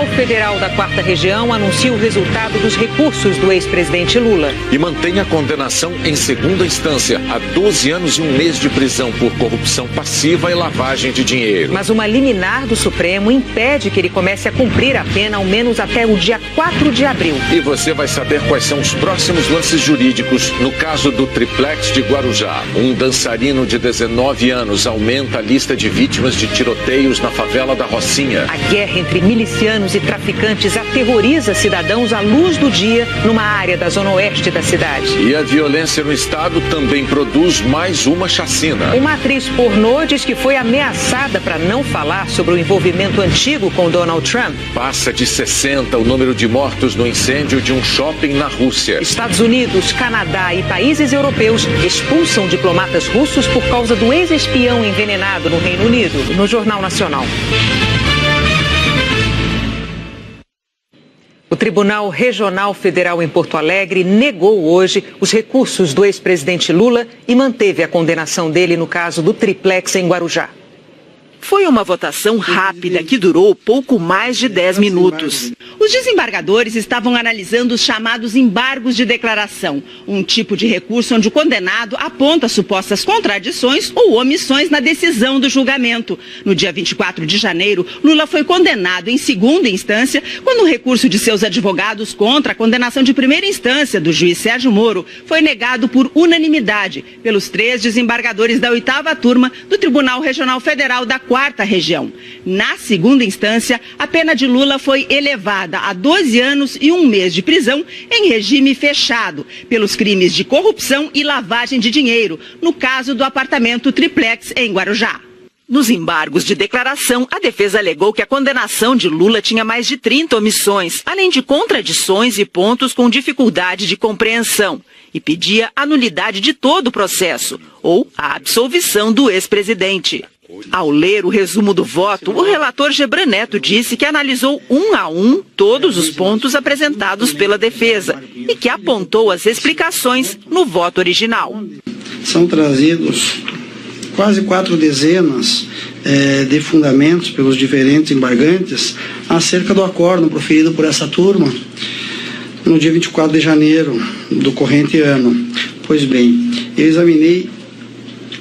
Tribunal Federal da 4ª Região anuncia o resultado dos recursos do ex-presidente Lula. E mantém a condenação em segunda instância a 12 anos e 1 mês de prisão por corrupção passiva e lavagem de dinheiro. Mas uma liminar do Supremo impede que ele comece a cumprir a pena ao menos até o dia 4 de abril. E você vai saber quais são os próximos lances jurídicos no caso do Triplex de Guarujá. Um dançarino de 19 anos aumenta a lista de vítimas de tiroteios na favela da Rocinha. A guerra entre milicianos e traficantes aterroriza cidadãos à luz do dia numa área da zona oeste da cidade. E a violência no estado também produz mais uma chacina. Uma atriz pornô diz que foi ameaçada para não falar sobre o envolvimento antigo com Donald Trump. Passa de 60 o número de mortos no incêndio de um shopping na Rússia. Estados Unidos, Canadá e países europeus expulsam diplomatas russos por causa do ex-espião envenenado no Reino Unido. No Jornal Nacional. O Tribunal Regional Federal em Porto Alegre negou hoje os recursos do ex-presidente Lula e manteve a condenação dele no caso do Triplex em Guarujá. Foi uma votação rápida que durou pouco mais de 10 minutos. Os desembargadores estavam analisando os chamados embargos de declaração, um tipo de recurso onde o condenado aponta supostas contradições ou omissões na decisão do julgamento. No dia 24 de janeiro, Lula foi condenado em segunda instância quando o recurso de seus advogados contra a condenação de primeira instância do juiz Sérgio Moro foi negado por unanimidade pelos 3 desembargadores da 8ª turma do Tribunal Regional Federal da 4ª Região. Na segunda instância, a pena de Lula foi elevada a 12 anos e 1 mês de prisão em regime fechado, pelos crimes de corrupção e lavagem de dinheiro, no caso do apartamento Triplex em Guarujá. Nos embargos de declaração, a defesa alegou que a condenação de Lula tinha mais de 30 omissões, além de contradições e pontos com dificuldade de compreensão, e pedia a nulidade de todo o processo, ou a absolvição do ex-presidente. Ao ler o resumo do voto, o relator Gebran Neto disse que analisou um a um todos os pontos apresentados pela defesa e que apontou as explicações no voto original. São trazidos quase 4 dezenas de fundamentos pelos diferentes embargantes acerca do acórdão proferido por essa turma no dia 24 de janeiro do corrente ano. Pois bem, eu examinei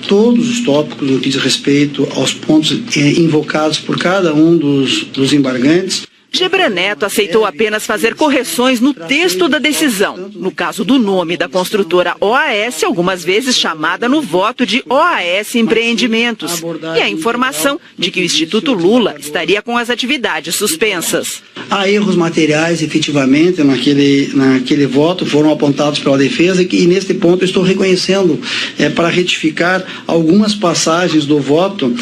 todos os tópicos no que diz respeito aos pontos invocados por cada um dos embargantes. Gebran Neto aceitou apenas fazer correções no texto da decisão, no caso do nome da construtora OAS, algumas vezes chamada no voto de OAS Empreendimentos, e a informação de que o Instituto Lula estaria com as atividades suspensas. Há erros materiais, efetivamente, naquele voto, foram apontados pela defesa, e neste ponto eu estou reconhecendo para retificar algumas passagens do voto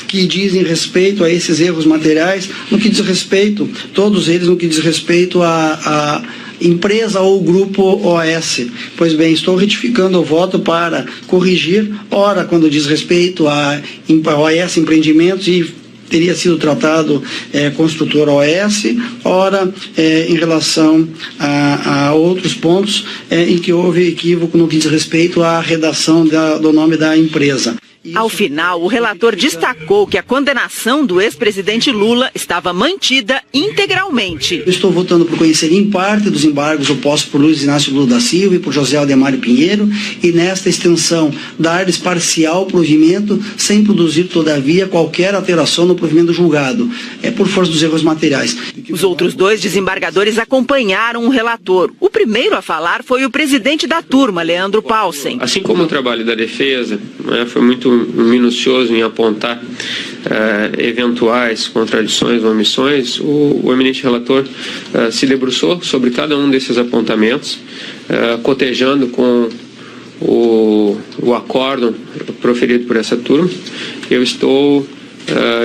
que dizem respeito a esses erros materiais, no que diz respeito, todos eles no que diz respeito a empresa ou grupo OAS. Pois bem, estou retificando o voto para corrigir, ora quando diz respeito a OAS Empreendimentos e teria sido tratado construtora OAS, ora em relação a outros pontos em que houve equívoco no que diz respeito à redação do nome da empresa. Ao final, o relator destacou que a condenação do ex-presidente Lula estava mantida integralmente. Eu estou votando por conhecer em parte dos embargos opostos por Luiz Inácio Lula da Silva e por José Aldemário Pinheiro e nesta extensão dar-lhes parcial provimento sem produzir, todavia, qualquer alteração no provimento julgado, por força dos erros materiais. Os outros 2 desembargadores acompanharam o relator. O primeiro a falar foi o presidente da turma, Leandro Paulsen. Assim como o trabalho da defesa foi muito minucioso em apontar eventuais contradições ou omissões, o eminente relator se debruçou sobre cada um desses apontamentos, cotejando com o acórdão proferido por essa turma. Eu estou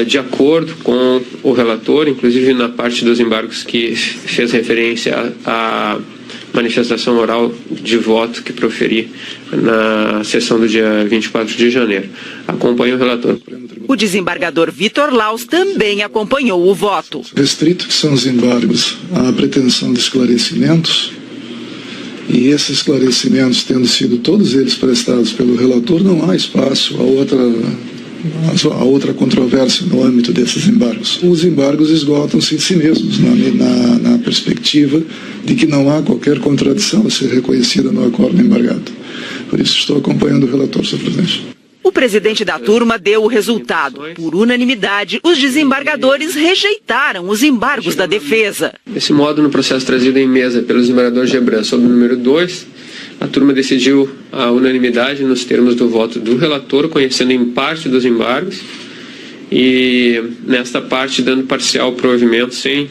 de acordo com o relator, inclusive na parte dos embargos que fez referência à manifestação oral de voto que proferi na sessão do dia 24 de janeiro. Acompanho o relator. O desembargador Vitor Laus também acompanhou o voto. Restrito que são os embargos à pretensão de esclarecimentos, e esses esclarecimentos tendo sido todos eles prestados pelo relator, não há espaço a outra a outra controvérsia no âmbito desses embargos. Os embargos esgotam-se em si mesmos, na perspectiva de que não há qualquer contradição a ser reconhecida no acordo embargado. Por isso estou acompanhando o relator, senhor presidente. O presidente da turma deu o resultado. Por unanimidade, os desembargadores rejeitaram os embargos da defesa. Desse modo, no processo trazido em mesa pelos desembargadores Gebran sobre o número 2, a turma decidiu a unanimidade nos termos do voto do relator, conhecendo em parte dos embargos e, nesta parte, dando parcial provimento, sem,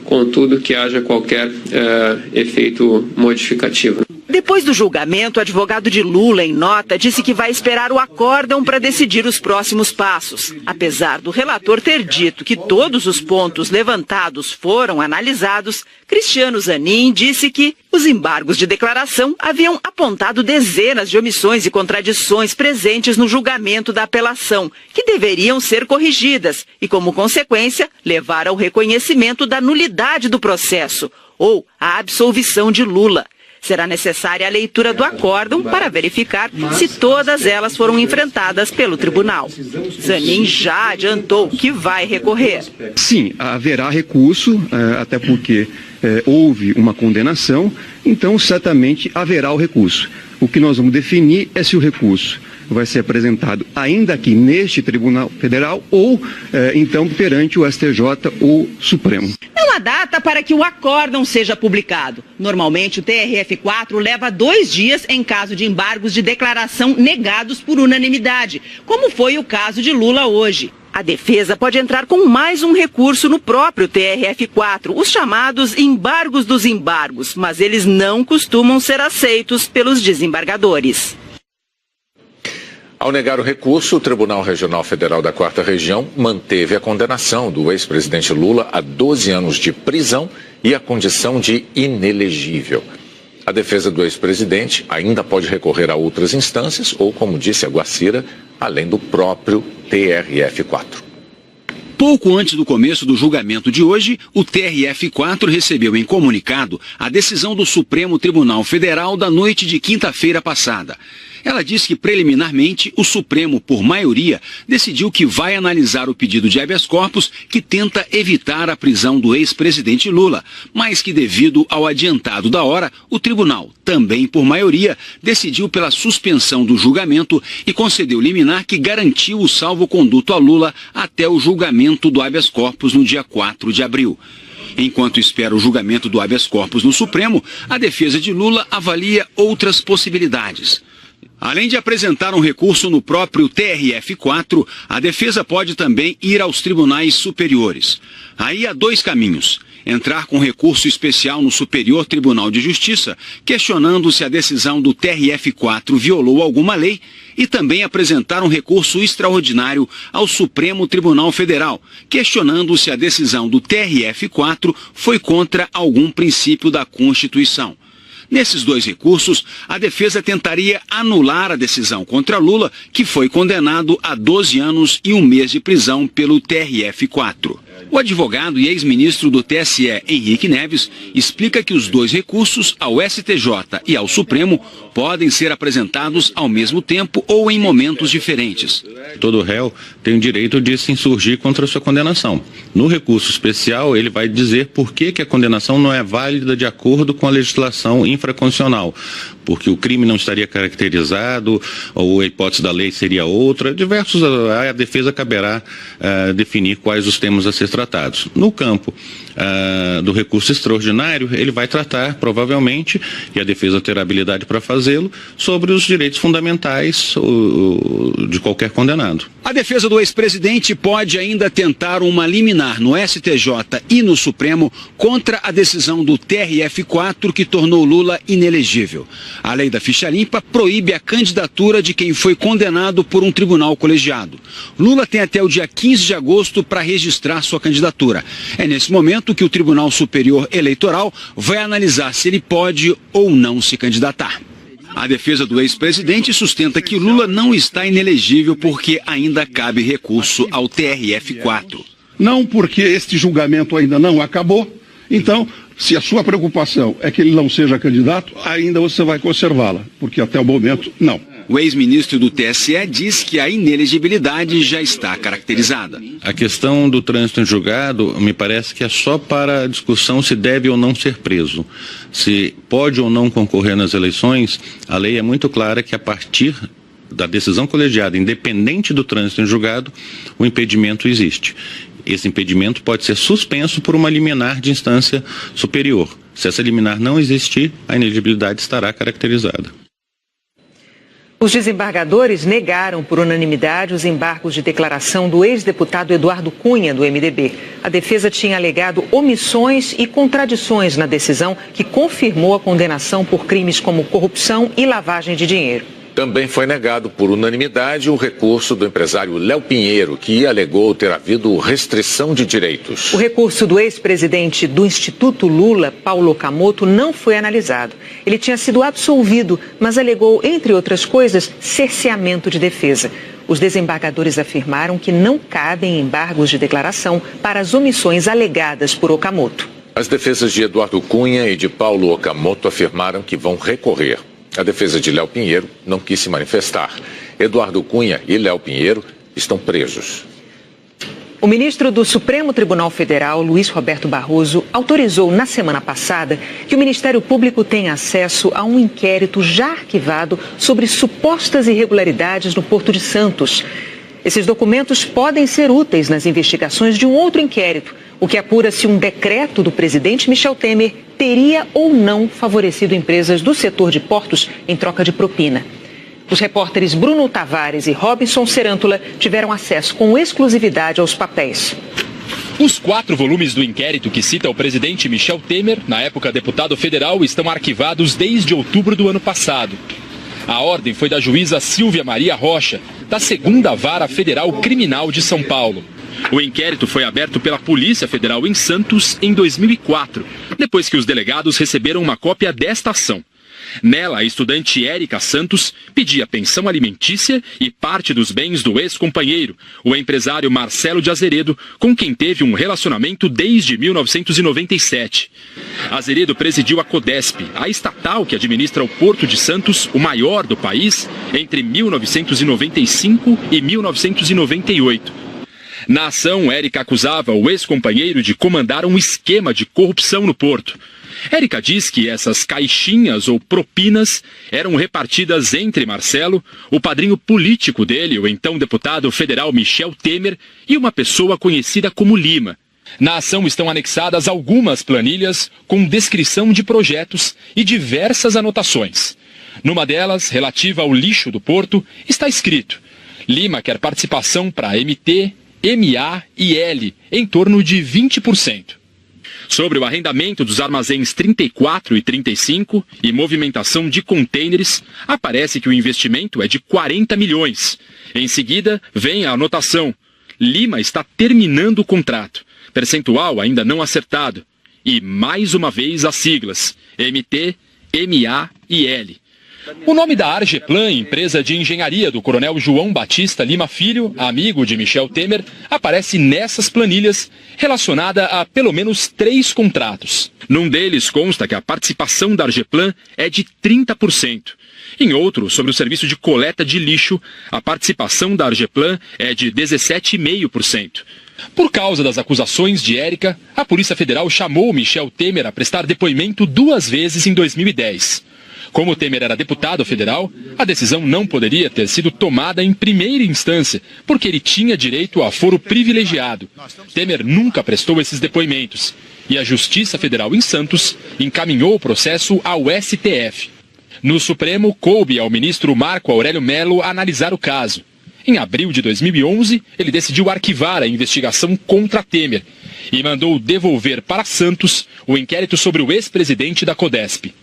contudo, que haja qualquer efeito modificativo. Depois do julgamento, o advogado de Lula, em nota, disse que vai esperar o acórdão para decidir os próximos passos. Apesar do relator ter dito que todos os pontos levantados foram analisados, Cristiano Zanin disse que os embargos de declaração haviam apontado dezenas de omissões e contradições presentes no julgamento da apelação, que deveriam ser corrigidas e, como consequência, levar ao reconhecimento da nulidade do processo ou à absolvição de Lula. Será necessária a leitura do acórdão para verificar se todas elas foram enfrentadas pelo tribunal. Zanin já adiantou que vai recorrer. Sim, haverá recurso, até porque houve uma condenação, então certamente haverá o recurso. O que nós vamos definir é se o recurso vai ser apresentado ainda aqui neste Tribunal Federal ou então perante o STJ ou Supremo. Não há data para que o acórdão seja publicado. Normalmente o TRF4 leva 2 dias em caso de embargos de declaração negados por unanimidade, como foi o caso de Lula hoje. A defesa pode entrar com mais um recurso no próprio TRF4, os chamados embargos dos embargos, mas eles não costumam ser aceitos pelos desembargadores. Ao negar o recurso, o Tribunal Regional Federal da 4ª Região manteve a condenação do ex-presidente Lula a 12 anos de prisão e a condição de inelegível. A defesa do ex-presidente ainda pode recorrer a outras instâncias ou, como disse a Guacira, além do próprio TRF4. Pouco antes do começo do julgamento de hoje, o TRF4 recebeu em comunicado a decisão do Supremo Tribunal Federal da noite de quinta-feira passada. Ela diz que, preliminarmente, o Supremo, por maioria, decidiu que vai analisar o pedido de habeas corpus que tenta evitar a prisão do ex-presidente Lula, mas que, devido ao adiantado da hora, o tribunal, também por maioria, decidiu pela suspensão do julgamento e concedeu liminar que garantiu o salvo-conduto a Lula até o julgamento do habeas corpus no dia 4 de abril. Enquanto espera o julgamento do habeas corpus no Supremo, a defesa de Lula avalia outras possibilidades. Além de apresentar um recurso no próprio TRF4, a defesa pode também ir aos tribunais superiores. Aí há 2 caminhos: entrar com recurso especial no Superior Tribunal de Justiça, questionando se a decisão do TRF4 violou alguma lei, e também apresentar um recurso extraordinário ao Supremo Tribunal Federal, questionando se a decisão do TRF4 foi contra algum princípio da Constituição. Nesses 2 recursos, a defesa tentaria anular a decisão contra Lula, que foi condenado a 12 anos e 1 mês de prisão pelo TRF4. O advogado e ex-ministro do TSE, Henrique Neves, explica que os 2 recursos, ao STJ e ao Supremo, podem ser apresentados ao mesmo tempo ou em momentos diferentes. Todo réu tem o direito de se insurgir contra a sua condenação. No recurso especial, ele vai dizer por que a condenação não é válida de acordo com a legislação infraconstitucional, porque o crime não estaria caracterizado, ou a hipótese da lei seria outra. A defesa caberá definir quais os temas a ser tratados. No campo do recurso extraordinário, ele vai tratar, provavelmente, e a defesa terá habilidade para fazê-lo, sobre os direitos fundamentais de qualquer condenado. A defesa do ex-presidente pode ainda tentar uma liminar no STJ e no Supremo contra a decisão do TRF4 que tornou Lula inelegível. A lei da ficha limpa proíbe a candidatura de quem foi condenado por um tribunal colegiado. Lula tem até o dia 15 de agosto para registrar sua candidatura. É nesse momento que o Tribunal Superior Eleitoral vai analisar se ele pode ou não se candidatar. A defesa do ex-presidente sustenta que Lula não está inelegível porque ainda cabe recurso ao TRF4. Não, porque este julgamento ainda não acabou. Então, se a sua preocupação é que ele não seja candidato, ainda você vai conservá-la, porque até o momento, não. O ex-ministro do TSE diz que a inelegibilidade já está caracterizada. A questão do trânsito em julgado me parece que é só para a discussão se deve ou não ser preso. Se pode ou não concorrer nas eleições, a lei é muito clara que a partir da decisão colegiada, independente do trânsito em julgado, o impedimento existe. Esse impedimento pode ser suspenso por uma liminar de instância superior. Se essa liminar não existir, a inelegibilidade estará caracterizada. Os desembargadores negaram por unanimidade os embargos de declaração do ex-deputado Eduardo Cunha, do MDB. A defesa tinha alegado omissões e contradições na decisão que confirmou a condenação por crimes como corrupção e lavagem de dinheiro. Também foi negado por unanimidade o recurso do empresário Léo Pinheiro, que alegou ter havido restrição de direitos. O recurso do ex-presidente do Instituto Lula, Paulo Okamoto, não foi analisado. Ele tinha sido absolvido, mas alegou, entre outras coisas, cerceamento de defesa. Os desembargadores afirmaram que não cabem embargos de declaração para as omissões alegadas por Okamoto. As defesas de Eduardo Cunha e de Paulo Okamoto afirmaram que vão recorrer. A defesa de Léo Pinheiro não quis se manifestar. Eduardo Cunha e Léo Pinheiro estão presos. O ministro do Supremo Tribunal Federal, Luiz Roberto Barroso, autorizou na semana passada que o Ministério Público tenha acesso a um inquérito já arquivado sobre supostas irregularidades no Porto de Santos. Esses documentos podem ser úteis nas investigações de um outro inquérito, o que apura se um decreto do presidente Michel Temer teria ou não favorecido empresas do setor de portos em troca de propina. Os repórteres Bruno Tavares e Robinson Serântula tiveram acesso com exclusividade aos papéis. Os 4 volumes do inquérito que cita o presidente Michel Temer, na época deputado federal, estão arquivados desde outubro do ano passado. A ordem foi da juíza Silvia Maria Rocha, da 2ª Vara Federal Criminal de São Paulo. O inquérito foi aberto pela Polícia Federal em Santos em 2004, depois que os delegados receberam uma cópia desta ação. Nela, a estudante Érica Santos pedia pensão alimentícia e parte dos bens do ex-companheiro, o empresário Marcelo de Azeredo, com quem teve um relacionamento desde 1997. Azeredo presidiu a Codesp, a estatal que administra o Porto de Santos, o maior do país, entre 1995 e 1998. Na ação, Érica acusava o ex-companheiro de comandar um esquema de corrupção no porto. Érica diz que essas caixinhas ou propinas eram repartidas entre Marcelo, o padrinho político dele, o então deputado federal Michel Temer, e uma pessoa conhecida como Lima. Na ação estão anexadas algumas planilhas com descrição de projetos e diversas anotações. Numa delas, relativa ao lixo do porto, está escrito: Lima quer participação para MT, MA e L, em torno de 20%. Sobre o arrendamento dos armazéns 34 e 35 e movimentação de contêineres, aparece que o investimento é de 40 milhões. Em seguida, vem a anotação: Lima está terminando o contrato, percentual ainda não acertado. E, mais uma vez, as siglas MT, MA e L. O nome da Argeplan, empresa de engenharia do coronel João Batista Lima Filho, amigo de Michel Temer, aparece nessas planilhas, relacionada a pelo menos 3 contratos. Num deles consta que a participação da Argeplan é de 30%. Em outro, sobre o serviço de coleta de lixo, a participação da Argeplan é de 17,5%. Por causa das acusações de Érica, a Polícia Federal chamou Michel Temer a prestar depoimento 2 vezes em 2010. Como Temer era deputado federal, a decisão não poderia ter sido tomada em primeira instância, porque ele tinha direito a foro privilegiado. Temer nunca prestou esses depoimentos, e a Justiça Federal em Santos encaminhou o processo ao STF. No Supremo, coube ao ministro Marco Aurélio Mello analisar o caso. Em abril de 2011, ele decidiu arquivar a investigação contra Temer e mandou devolver para Santos o inquérito sobre o ex-presidente da Codesp.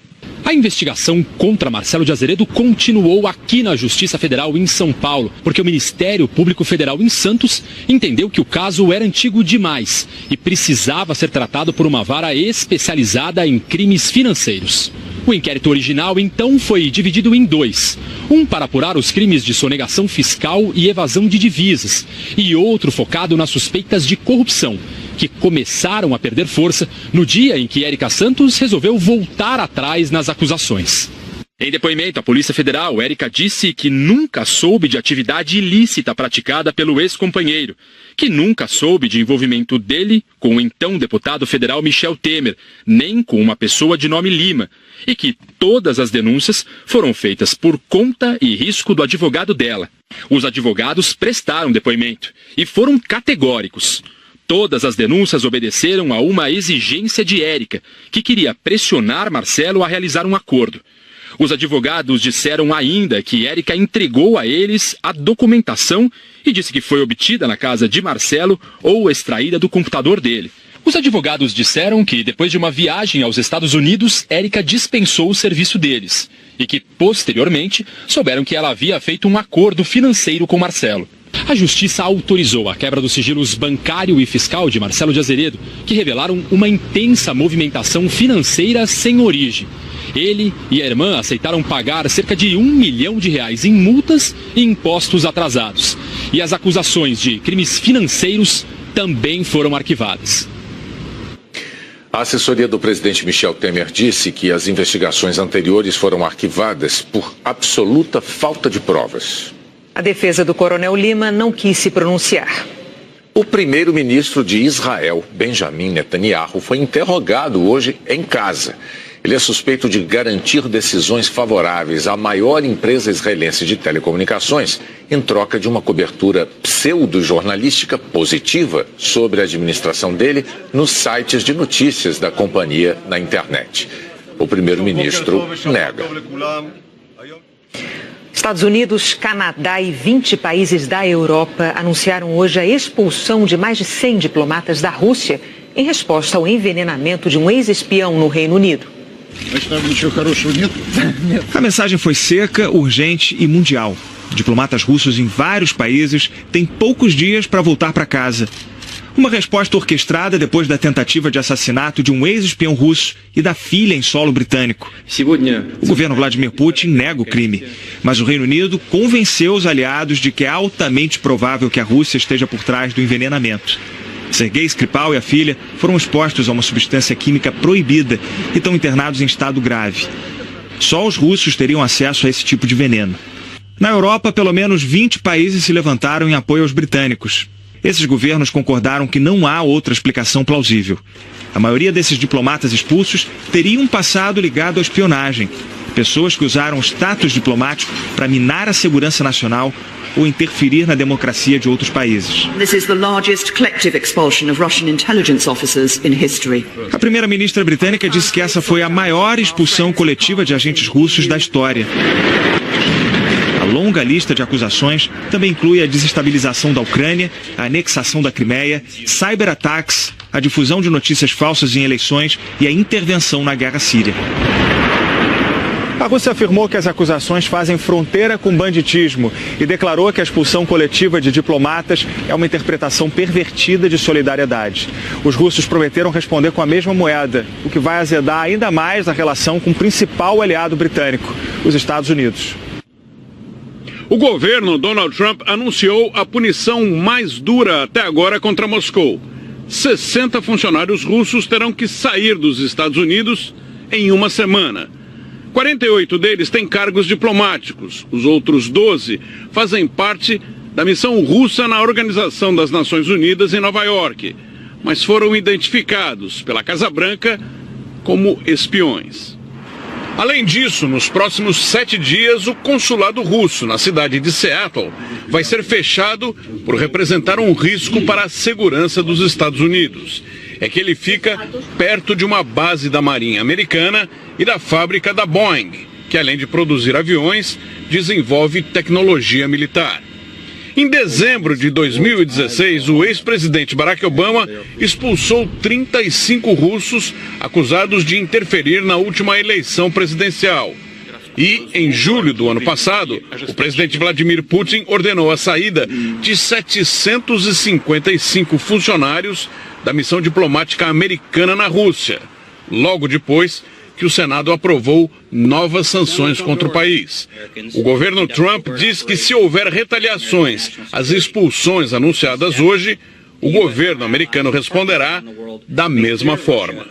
A investigação contra Marcelo de Azeredo continuou aqui na Justiça Federal em São Paulo, porque o Ministério Público Federal em Santos entendeu que o caso era antigo demais e precisava ser tratado por uma vara especializada em crimes financeiros. O inquérito original, então, foi dividido em 2. Um para apurar os crimes de sonegação fiscal e evasão de divisas, e outro focado nas suspeitas de corrupção, que começaram a perder força no dia em que Érica Santos resolveu voltar atrás nas acusações. Em depoimento à Polícia Federal, Érica disse que nunca soube de atividade ilícita praticada pelo ex-companheiro, que nunca soube de envolvimento dele com o então deputado federal Michel Temer, nem com uma pessoa de nome Lima, e que todas as denúncias foram feitas por conta e risco do advogado dela. Os advogados prestaram depoimento e foram categóricos. Todas as denúncias obedeceram a uma exigência de Érica, que queria pressionar Marcelo a realizar um acordo. Os advogados disseram ainda que Érica entregou a eles a documentação e disse que foi obtida na casa de Marcelo ou extraída do computador dele. Os advogados disseram que, depois de uma viagem aos Estados Unidos, Érica dispensou o serviço deles e que, posteriormente, souberam que ela havia feito um acordo financeiro com Marcelo. A Justiça autorizou a quebra dos sigilos bancário e fiscal de Marcelo de Azeredo, que revelaram uma intensa movimentação financeira sem origem. Ele e a irmã aceitaram pagar cerca de R$1 milhão em multas e impostos atrasados. E as acusações de crimes financeiros também foram arquivadas. A assessoria do presidente Michel Temer disse que as investigações anteriores foram arquivadas por absoluta falta de provas. A defesa do coronel Lima não quis se pronunciar. O primeiro-ministro de Israel, Benjamin Netanyahu, foi interrogado hoje em casa. Ele é suspeito de garantir decisões favoráveis à maior empresa israelense de telecomunicações em troca de uma cobertura pseudo-jornalística positiva sobre a administração dele nos sites de notícias da companhia na internet. O primeiro-ministro nega. Estados Unidos, Canadá e 20 países da Europa anunciaram hoje a expulsão de mais de 100 diplomatas da Rússia em resposta ao envenenamento de um ex-espião no Reino Unido. A mensagem foi seca, urgente e mundial. Diplomatas russos em vários países têm poucos dias para voltar para casa. Uma resposta orquestrada depois da tentativa de assassinato de um ex-espião russo e da filha em solo britânico. O governo Vladimir Putin nega o crime, mas o Reino Unido convenceu os aliados de que é altamente provável que a Rússia esteja por trás do envenenamento. Sergei Skripal e a filha foram expostos a uma substância química proibida e estão internados em estado grave. Só os russos teriam acesso a esse tipo de veneno. Na Europa, pelo menos 20 países se levantaram em apoio aos britânicos. Esses governos concordaram que não há outra explicação plausível. A maioria desses diplomatas expulsos teria um passado ligado à espionagem. Pessoas que usaram o status diplomático para minar a segurança nacional ou interferir na democracia de outros países. A primeira-ministra britânica disse que essa foi a maior expulsão coletiva de agentes russos da história. A longa lista de acusações também inclui a desestabilização da Ucrânia, a anexação da Crimeia, cyberataques, a difusão de notícias falsas em eleições e a intervenção na guerra síria. A Rússia afirmou que as acusações fazem fronteira com banditismo e declarou que a expulsão coletiva de diplomatas é uma interpretação pervertida de solidariedade. Os russos prometeram responder com a mesma moeda, o que vai azedar ainda mais a relação com o principal aliado britânico, os Estados Unidos. O governo Donald Trump anunciou a punição mais dura até agora contra Moscou. 60 funcionários russos terão que sair dos Estados Unidos em uma semana. 48 deles têm cargos diplomáticos. Os outros 12 fazem parte da missão russa na Organização das Nações Unidas em Nova York, mas foram identificados pela Casa Branca como espiões. Além disso, nos próximos 7 dias, o consulado russo na cidade de Seattle vai ser fechado por representar um risco para a segurança dos Estados Unidos. É que ele fica perto de uma base da Marinha Americana e da fábrica da Boeing, que além de produzir aviões, desenvolve tecnologia militar. Em dezembro de 2016, o ex-presidente Barack Obama expulsou 35 russos acusados de interferir na última eleição presidencial. E, em julho do ano passado, o presidente Vladimir Putin ordenou a saída de 755 funcionários da missão diplomática americana na Rússia, logo depois que o Senado aprovou novas sanções contra o país. O governo Trump diz que se houver retaliações às expulsões anunciadas hoje, o governo americano responderá da mesma forma.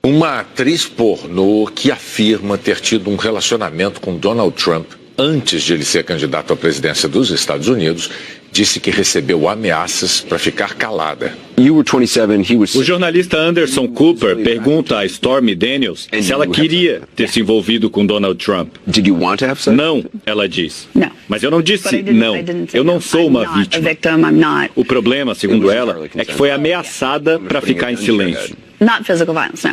Uma atriz pornô que afirma ter tido um relacionamento com Donald Trump antes de ele ser candidato à presidência dos Estados Unidos, disse que recebeu ameaças para ficar calada. O jornalista Anderson Cooper pergunta a Stormy Daniels se ela queria ter se envolvido com Donald Trump. Não, ela diz. Mas eu não disse não. Eu não sou uma vítima. O problema, segundo ela, é que foi ameaçada para ficar em silêncio.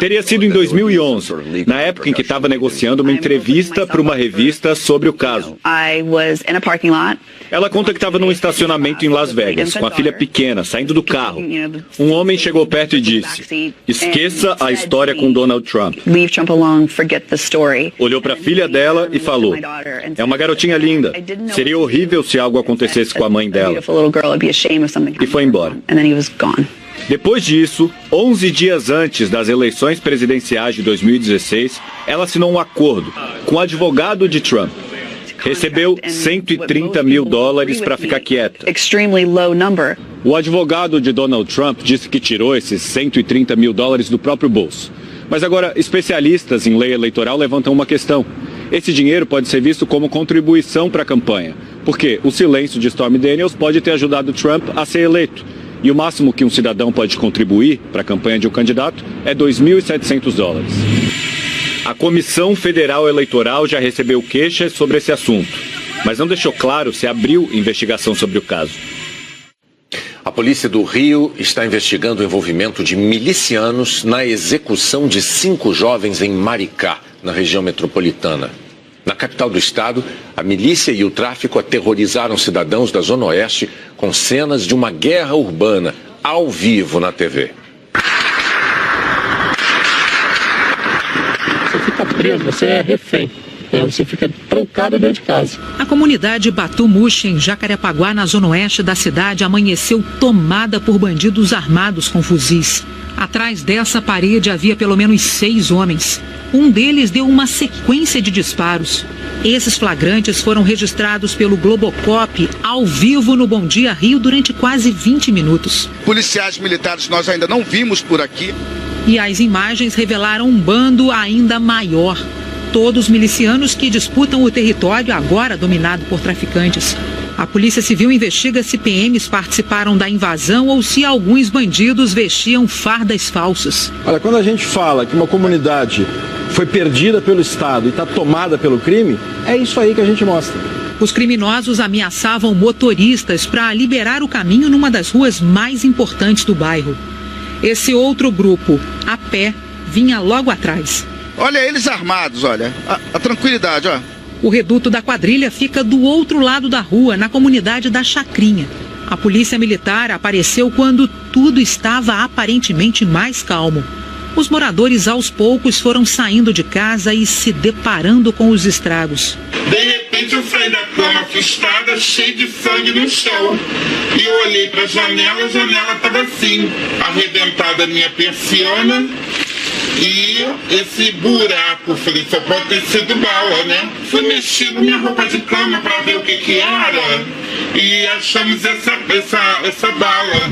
Teria sido em 2011, na época em que estava negociando uma entrevista para uma revista sobre o caso. Ela conta que estava num estacionamento em Las Vegas, com a filha pequena, saindo do carro. Um homem chegou perto e disse: esqueça a história com Donald Trump. Olhou para a filha dela e falou: é uma garotinha linda. Seria horrível se algo acontecesse com a mãe dela. E foi embora. Depois disso, 11 dias antes das eleições presidenciais de 2016, ela assinou um acordo com o advogado de Trump. Recebeu $130 mil para ficar quieta. O advogado de Donald Trump disse que tirou esses $130 mil do próprio bolso. Mas agora, especialistas em lei eleitoral levantam uma questão. Esse dinheiro pode ser visto como contribuição para a campanha, porque o silêncio de Stormy Daniels pode ter ajudado Trump a ser eleito. E o máximo que um cidadão pode contribuir para a campanha de um candidato é $2.700. A Comissão Federal Eleitoral já recebeu queixas sobre esse assunto, mas não deixou claro se abriu investigação sobre o caso. A polícia do Rio está investigando o envolvimento de milicianos na execução de 5 jovens em Maricá, na região metropolitana. Na capital do estado, a milícia e o tráfico aterrorizaram cidadãos da Zona Oeste com cenas de uma guerra urbana ao vivo na TV. Você fica preso, você é refém. Você fica trancado dentro de casa. A comunidade Batumuxi, em Jacarepaguá, na zona oeste da cidade, amanheceu tomada por bandidos armados com fuzis. Atrás dessa parede havia pelo menos 6 homens. Um deles deu uma sequência de disparos. Esses flagrantes foram registrados pelo Globocop ao vivo no Bom Dia Rio durante quase 20 minutos. Policiais militares nós ainda não vimos por aqui. E as imagens revelaram um bando ainda maior. Todos milicianos que disputam o território agora dominado por traficantes. A Polícia Civil investiga se PMs participaram da invasão ou se alguns bandidos vestiam fardas falsas. Olha, quando a gente fala que uma comunidade foi perdida pelo Estado e está tomada pelo crime, é isso aí que a gente mostra. Os criminosos ameaçavam motoristas para liberar o caminho numa das ruas mais importantes do bairro. Esse outro grupo, a pé, vinha logo atrás. Olha eles armados, olha, a tranquilidade, ó. O reduto da quadrilha fica do outro lado da rua, na comunidade da Chacrinha. A polícia militar apareceu quando tudo estava aparentemente mais calmo. Os moradores aos poucos foram saindo de casa e se deparando com os estragos. De repente eu saí da cama assustada, cheia de sangue no chão. E eu olhei para a janela estava assim, arrebentada a minha persiana. E esse buraco, falei, só pode ter sido bala, né? Fui mexer na minha roupa de cama para ver o que era e achamos essa bala.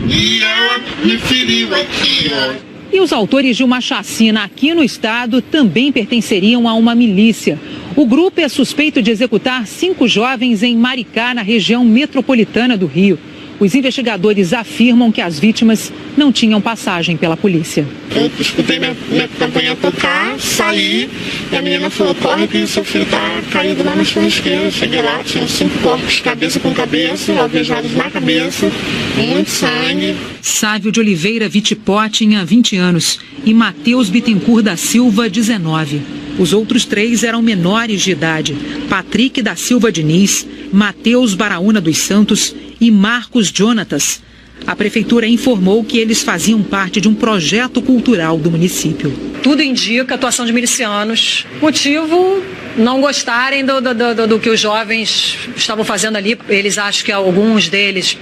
E ela me feriu aqui, ó. E os autores de uma chacina aqui no estado também pertenceriam a uma milícia. O grupo é suspeito de executar 5 jovens em Maricá, na região metropolitana do Rio. Os investigadores afirmam que as vítimas não tinham passagem pela polícia. Eu escutei minha campanha tocar, saí, e a menina falou, corre que seu filho tá caído lá na churrasqueira. Cheguei lá, tinha 5 corpos, cabeça com cabeça, alvejados na cabeça, muito sangue. Sávio de Oliveira Vitipó tinha 20 anos e Matheus Bittencourt da Silva, 19. Os outros 3 eram menores de idade, Patrick da Silva Diniz, Matheus Baraúna dos Santos e Marcos Jonatas. A prefeitura informou que eles faziam parte de um projeto cultural do município. Tudo indica a atuação de milicianos. Motivo, não gostarem do que os jovens estavam fazendo ali. Eles acham que alguns deles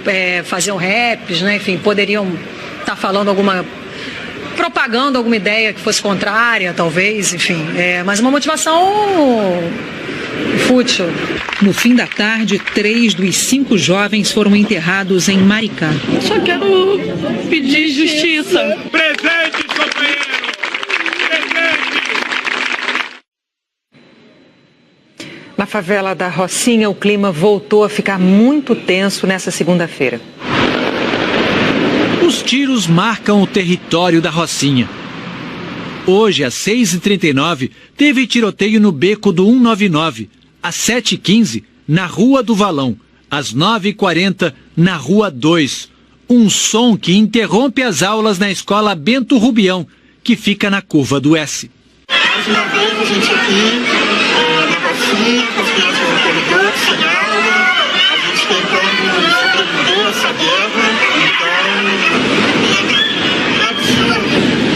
faziam raps, né? Enfim, poderiam estar falando propagando alguma ideia que fosse contrária, talvez, enfim. Mas uma motivação fútil. No fim da tarde, 3 dos 5 jovens foram enterrados em Maricá. Só quero pedir justiça. Presente, companheiro! favela da Rocinha, o clima voltou a ficar muito tenso nessa segunda-feira. Os tiros marcam o território da Rocinha. Hoje, às 6h39, teve tiroteio no beco do 199, às 7h15, na Rua do Valão, às 9h40, na Rua 2. Um som que interrompe as aulas na escola Bento Rubião, que fica na curva do S. Mais uma vez a gente aqui na Rocinha, com as crianças no corredor, sem aula, a gente tentando sobreviver a essa guerra. Então,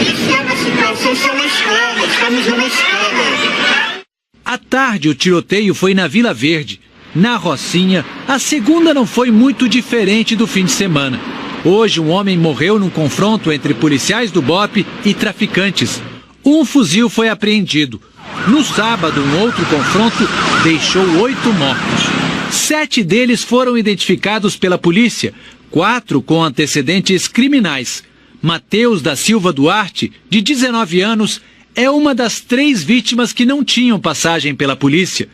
isso é uma situação, isso é uma escola, estamos numa escola. À tarde, o tiroteio foi na Vila Verde. Na Rocinha, a segunda não foi muito diferente do fim de semana. Hoje, um homem morreu num confronto entre policiais do BOPE e traficantes. Um fuzil foi apreendido. No sábado, um outro confronto deixou 8 mortos. 7 deles foram identificados pela polícia, 4 com antecedentes criminais. Mateus da Silva Duarte, de 19 anos, é uma das 3 vítimas que não tinham passagem pela polícia.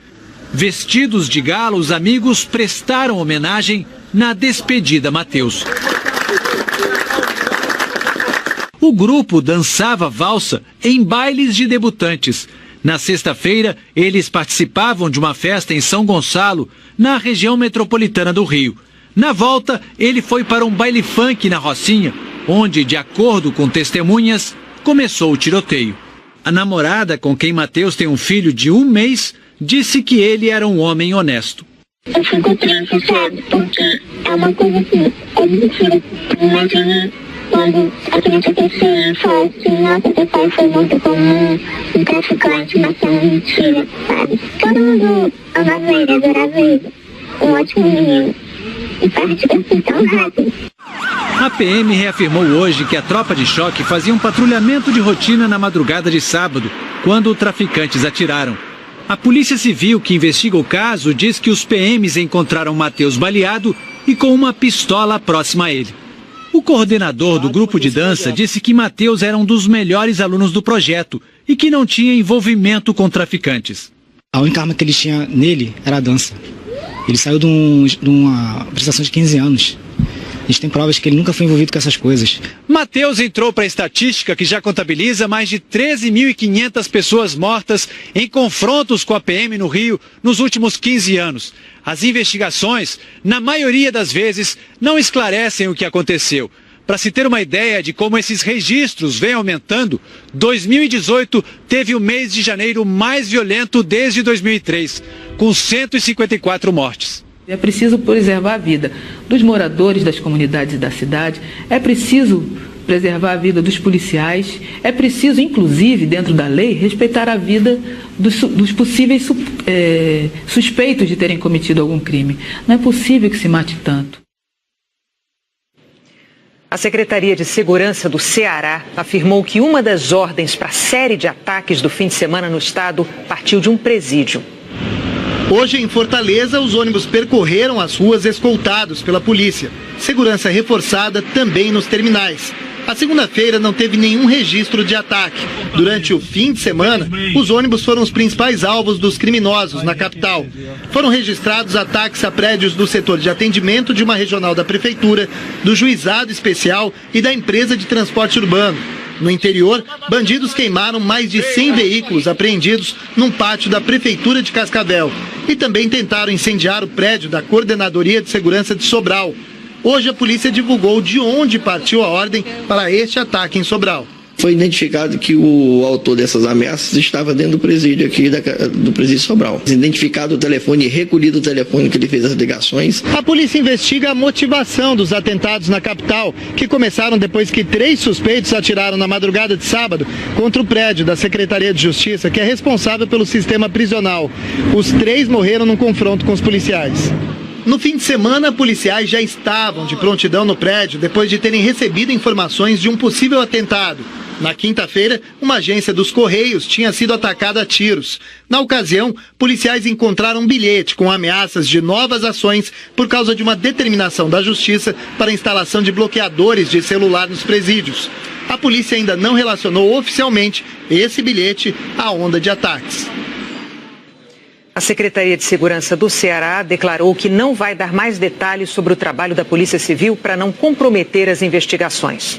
Vestidos de gala, os amigos prestaram homenagem na despedida Mateus. O grupo dançava valsa em bailes de debutantes. Na sexta-feira, eles participavam de uma festa em São Gonçalo, na região metropolitana do Rio. Na volta, ele foi para um baile funk na Rocinha, onde, de acordo com testemunhas, começou o tiroteio. A namorada, com quem Mateus tem um filho de 1 mês, disse que ele era um homem honesto. Eu fico triste, sabe? Porque é uma coisa que é difícil. Imagine quando aquilo acontecer e falar que nossa, teu pai foi muito comum, um traficante, mas é uma mentira, sabe? Todo mundo amava ele, adorava ele. Um ótimo menino. E parte assim tão rápido. A PM reafirmou hoje que a tropa de choque fazia um patrulhamento de rotina na madrugada de sábado, quando traficantes atiraram. A Polícia Civil, que investiga o caso, diz que os PMs encontraram Mateus baleado e com uma pistola próxima a ele. O coordenador do grupo de dança disse que Mateus era um dos melhores alunos do projeto e que não tinha envolvimento com traficantes. A única arma que ele tinha nele era a dança. Ele saiu de uma prestação de 15 anos. A gente tem provas que ele nunca foi envolvido com essas coisas. Mateus entrou para a estatística que já contabiliza mais de 13.500 pessoas mortas em confrontos com a PM no Rio nos últimos 15 anos. As investigações, na maioria das vezes, não esclarecem o que aconteceu. Para se ter uma ideia de como esses registros vêm aumentando, 2018 teve o mês de janeiro mais violento desde 2003, com 154 mortes. É preciso preservar a vida dos moradores das comunidades da cidade, é preciso preservar a vida dos policiais, é preciso, inclusive, dentro da lei, respeitar a vida dos possíveis suspeitos de terem cometido algum crime. Não é possível que se mate tanto. A Secretaria de Segurança do Ceará afirmou que uma das ordens para a série de ataques do fim de semana no estado partiu de um presídio. Hoje, em Fortaleza, os ônibus percorreram as ruas escoltados pela polícia. Segurança reforçada também nos terminais. A segunda-feira não teve nenhum registro de ataque. Durante o fim de semana, os ônibus foram os principais alvos dos criminosos na capital. Foram registrados ataques a prédios do setor de atendimento de uma regional da Prefeitura, do Juizado Especial e da empresa de transporte urbano. No interior, bandidos queimaram mais de 100 veículos apreendidos num pátio da Prefeitura de Cascavel e também tentaram incendiar o prédio da Coordenadoria de Segurança de Sobral. Hoje a polícia divulgou de onde partiu a ordem para este ataque em Sobral. Foi identificado que o autor dessas ameaças estava dentro do presídio aqui, do presídio Sobral. Identificado o telefone, recolhido o telefone que ele fez as ligações. A polícia investiga a motivação dos atentados na capital, que começaram depois que 3 suspeitos atiraram na madrugada de sábado contra o prédio da Secretaria de Justiça, que é responsável pelo sistema prisional. Os 3 morreram num confronto com os policiais. No fim de semana, policiais já estavam de prontidão no prédio depois de terem recebido informações de um possível atentado. Na quinta-feira, uma agência dos Correios tinha sido atacada a tiros. Na ocasião, policiais encontraram um bilhete com ameaças de novas ações por causa de uma determinação da Justiça para a instalação de bloqueadores de celular nos presídios. A polícia ainda não relacionou oficialmente esse bilhete à onda de ataques. A Secretaria de Segurança do Ceará declarou que não vai dar mais detalhes sobre o trabalho da Polícia Civil para não comprometer as investigações.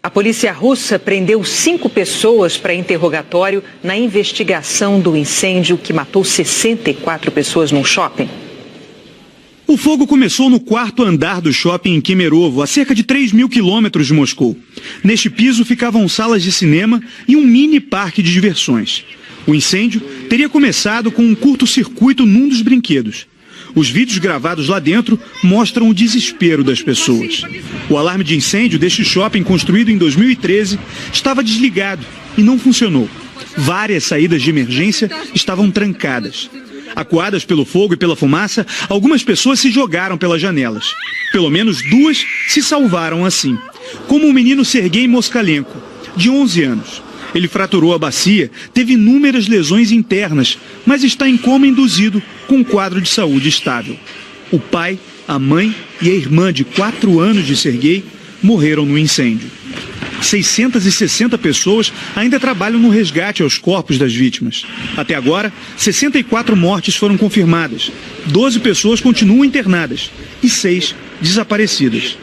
A polícia russa prendeu 5 pessoas para interrogatório na investigação do incêndio que matou 64 pessoas num shopping. O fogo começou no 4º andar do shopping em Kemerovo, a cerca de 3.000 quilômetros de Moscou. Neste piso ficavam salas de cinema e um mini parque de diversões. O incêndio teria começado com um curto-circuito num dos brinquedos. Os vídeos gravados lá dentro mostram o desespero das pessoas. O alarme de incêndio deste shopping, construído em 2013, estava desligado e não funcionou. Várias saídas de emergência estavam trancadas. Acuadas pelo fogo e pela fumaça, algumas pessoas se jogaram pelas janelas. Pelo menos 2 se salvaram assim, como o menino Sergei Moskalenko, de 11 anos. Ele fraturou a bacia, teve inúmeras lesões internas, mas está em coma induzido com um quadro de saúde estável. O pai, a mãe e a irmã de 4 anos de Sergei morreram no incêndio. 660 pessoas ainda trabalham no resgate aos corpos das vítimas. Até agora, 64 mortes foram confirmadas, 12 pessoas continuam internadas e 6 desaparecidas.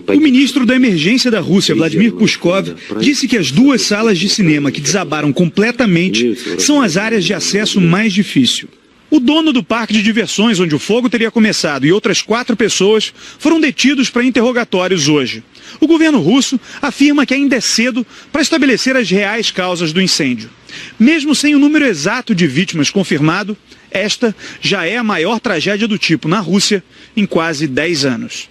O ministro da Emergência da Rússia, Vladimir Pushkov, disse que as 2 salas de cinema que desabaram completamente são as áreas de acesso mais difícil. O dono do parque de diversões onde o fogo teria começado e outras 4 pessoas foram detidos para interrogatórios hoje. O governo russo afirma que ainda é cedo para estabelecer as reais causas do incêndio. Mesmo sem o número exato de vítimas confirmado, esta já é a maior tragédia do tipo na Rússia em quase 10 anos.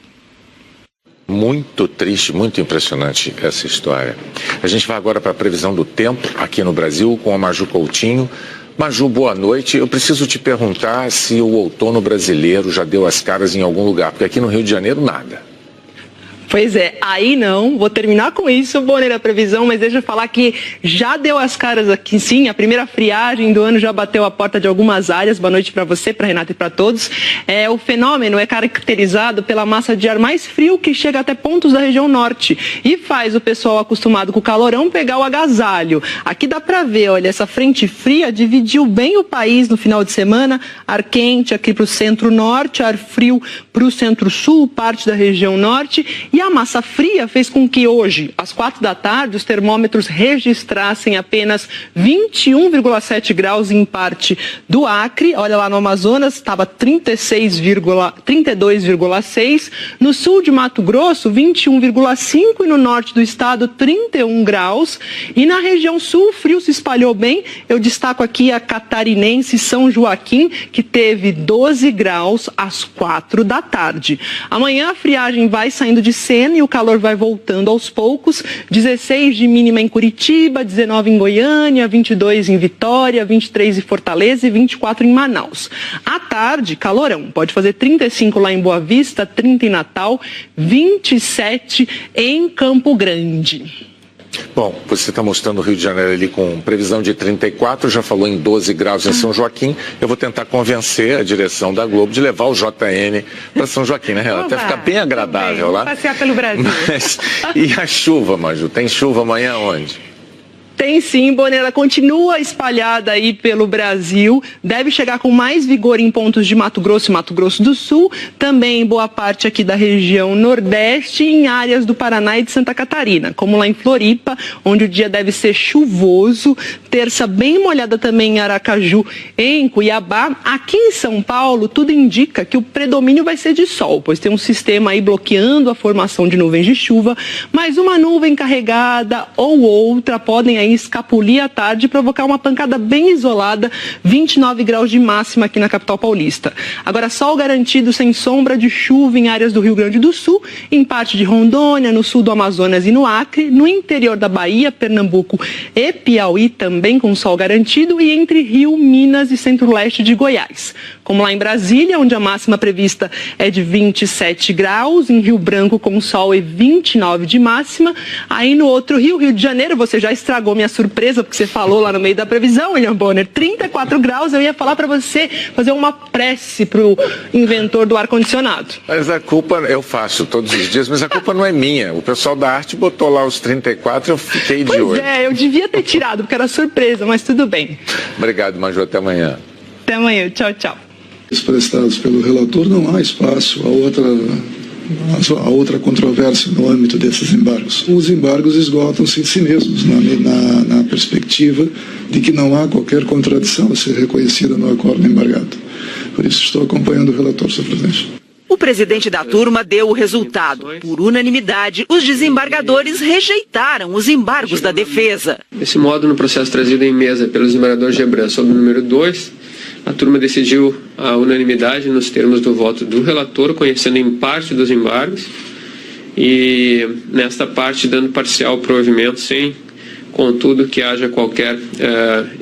Muito triste, muito impressionante essa história. A gente vai agora para a previsão do tempo aqui no Brasil com a Maju Coutinho. Maju, boa noite. Eu preciso te perguntar se o outono brasileiro já deu as caras em algum lugar, porque aqui no Rio de Janeiro nada. Pois é, aí não, vou terminar com isso, Bonner, a previsão, mas deixa eu falar que já deu as caras aqui sim, a primeira friagem do ano já bateu a porta de algumas áreas. Boa noite para você, para Renata e para todos. O fenômeno é caracterizado pela massa de ar mais frio que chega até pontos da região norte e faz o pessoal acostumado com o calorão pegar o agasalho. Aqui dá para ver, olha, essa frente fria dividiu bem o país no final de semana, ar quente aqui para o centro-norte, ar frio para o centro-sul, parte da região norte. E a massa fria fez com que hoje, às 4 da tarde, os termômetros registrassem apenas 21,7 graus em parte do Acre. Olha lá no Amazonas, estava 32,6. No sul de Mato Grosso, 21,5. E no norte do estado, 31 graus. E na região sul, o frio se espalhou bem. Eu destaco aqui a catarinense São Joaquim, que teve 12 graus às 4 da tarde. Amanhã a friagem vai saindo de cena e o calor vai voltando aos poucos. 16 de mínima em Curitiba, 19 em Goiânia, 22 em Vitória, 23 em Fortaleza e 24 em Manaus. À tarde, calorão. Pode fazer 35 lá em Boa Vista, 30 em Natal, 27 em Campo Grande. Bom, você está mostrando o Rio de Janeiro ali com previsão de 34, já falou em 12 graus em São Joaquim. Eu vou tentar convencer a direção da Globo de levar o JN para São Joaquim, né, Renata? Vai ficar bem agradável lá. Passear pelo Brasil. Mas, e a chuva, Maju? Tem chuva amanhã onde? Tem sim, Bonner, ela continua espalhada aí pelo Brasil, deve chegar com mais vigor em pontos de Mato Grosso e Mato Grosso do Sul, também em boa parte aqui da região Nordeste e em áreas do Paraná e de Santa Catarina, como lá em Floripa, onde o dia deve ser chuvoso, terça bem molhada também em Aracaju e em Cuiabá. Aqui em São Paulo, tudo indica que o predomínio vai ser de sol, pois tem um sistema aí bloqueando a formação de nuvens de chuva, mas uma nuvem carregada ou outra podem aí escapulir à tarde e provocar uma pancada bem isolada, 29 graus de máxima aqui na capital paulista. Agora, sol garantido sem sombra de chuva em áreas do Rio Grande do Sul, em parte de Rondônia, no sul do Amazonas e no Acre, no interior da Bahia, Pernambuco e Piauí também com sol garantido e entre Rio, Minas e centro-leste de Goiás. Como lá em Brasília, onde a máxima prevista é de 27 graus, em Rio Branco com sol e 29 de máxima. Aí no outro Rio, Rio de Janeiro, você já estragou minha surpresa, porque você falou lá no meio da previsão, William Bonner, 34 graus, eu ia falar para você fazer uma prece pro inventor do ar-condicionado. Mas a culpa eu faço todos os dias, mas a culpa não é minha. O pessoal da arte botou lá os 34 e eu fiquei de olho. Pois é, eu devia ter tirado, porque era surpresa, mas tudo bem. Obrigado, Maju, até amanhã. Até amanhã. Tchau, tchau. Prestados pelo relator, não há espaço a outra controvérsia no âmbito desses embargos. Os embargos esgotam-se em si mesmos, na perspectiva de que não há qualquer contradição a ser reconhecida no acordo embargado. Por isso estou acompanhando o relator, senhor presidente. O presidente da turma deu o resultado. Por unanimidade, os desembargadores rejeitaram os embargos da defesa. Desse modo, no processo trazido em mesa pelo desembargador Gebran sobre o número 2, a turma decidiu a unanimidade nos termos do voto do relator, conhecendo em parte dos embargos e, nesta parte, dando parcial provimento, sem, contudo, que haja qualquer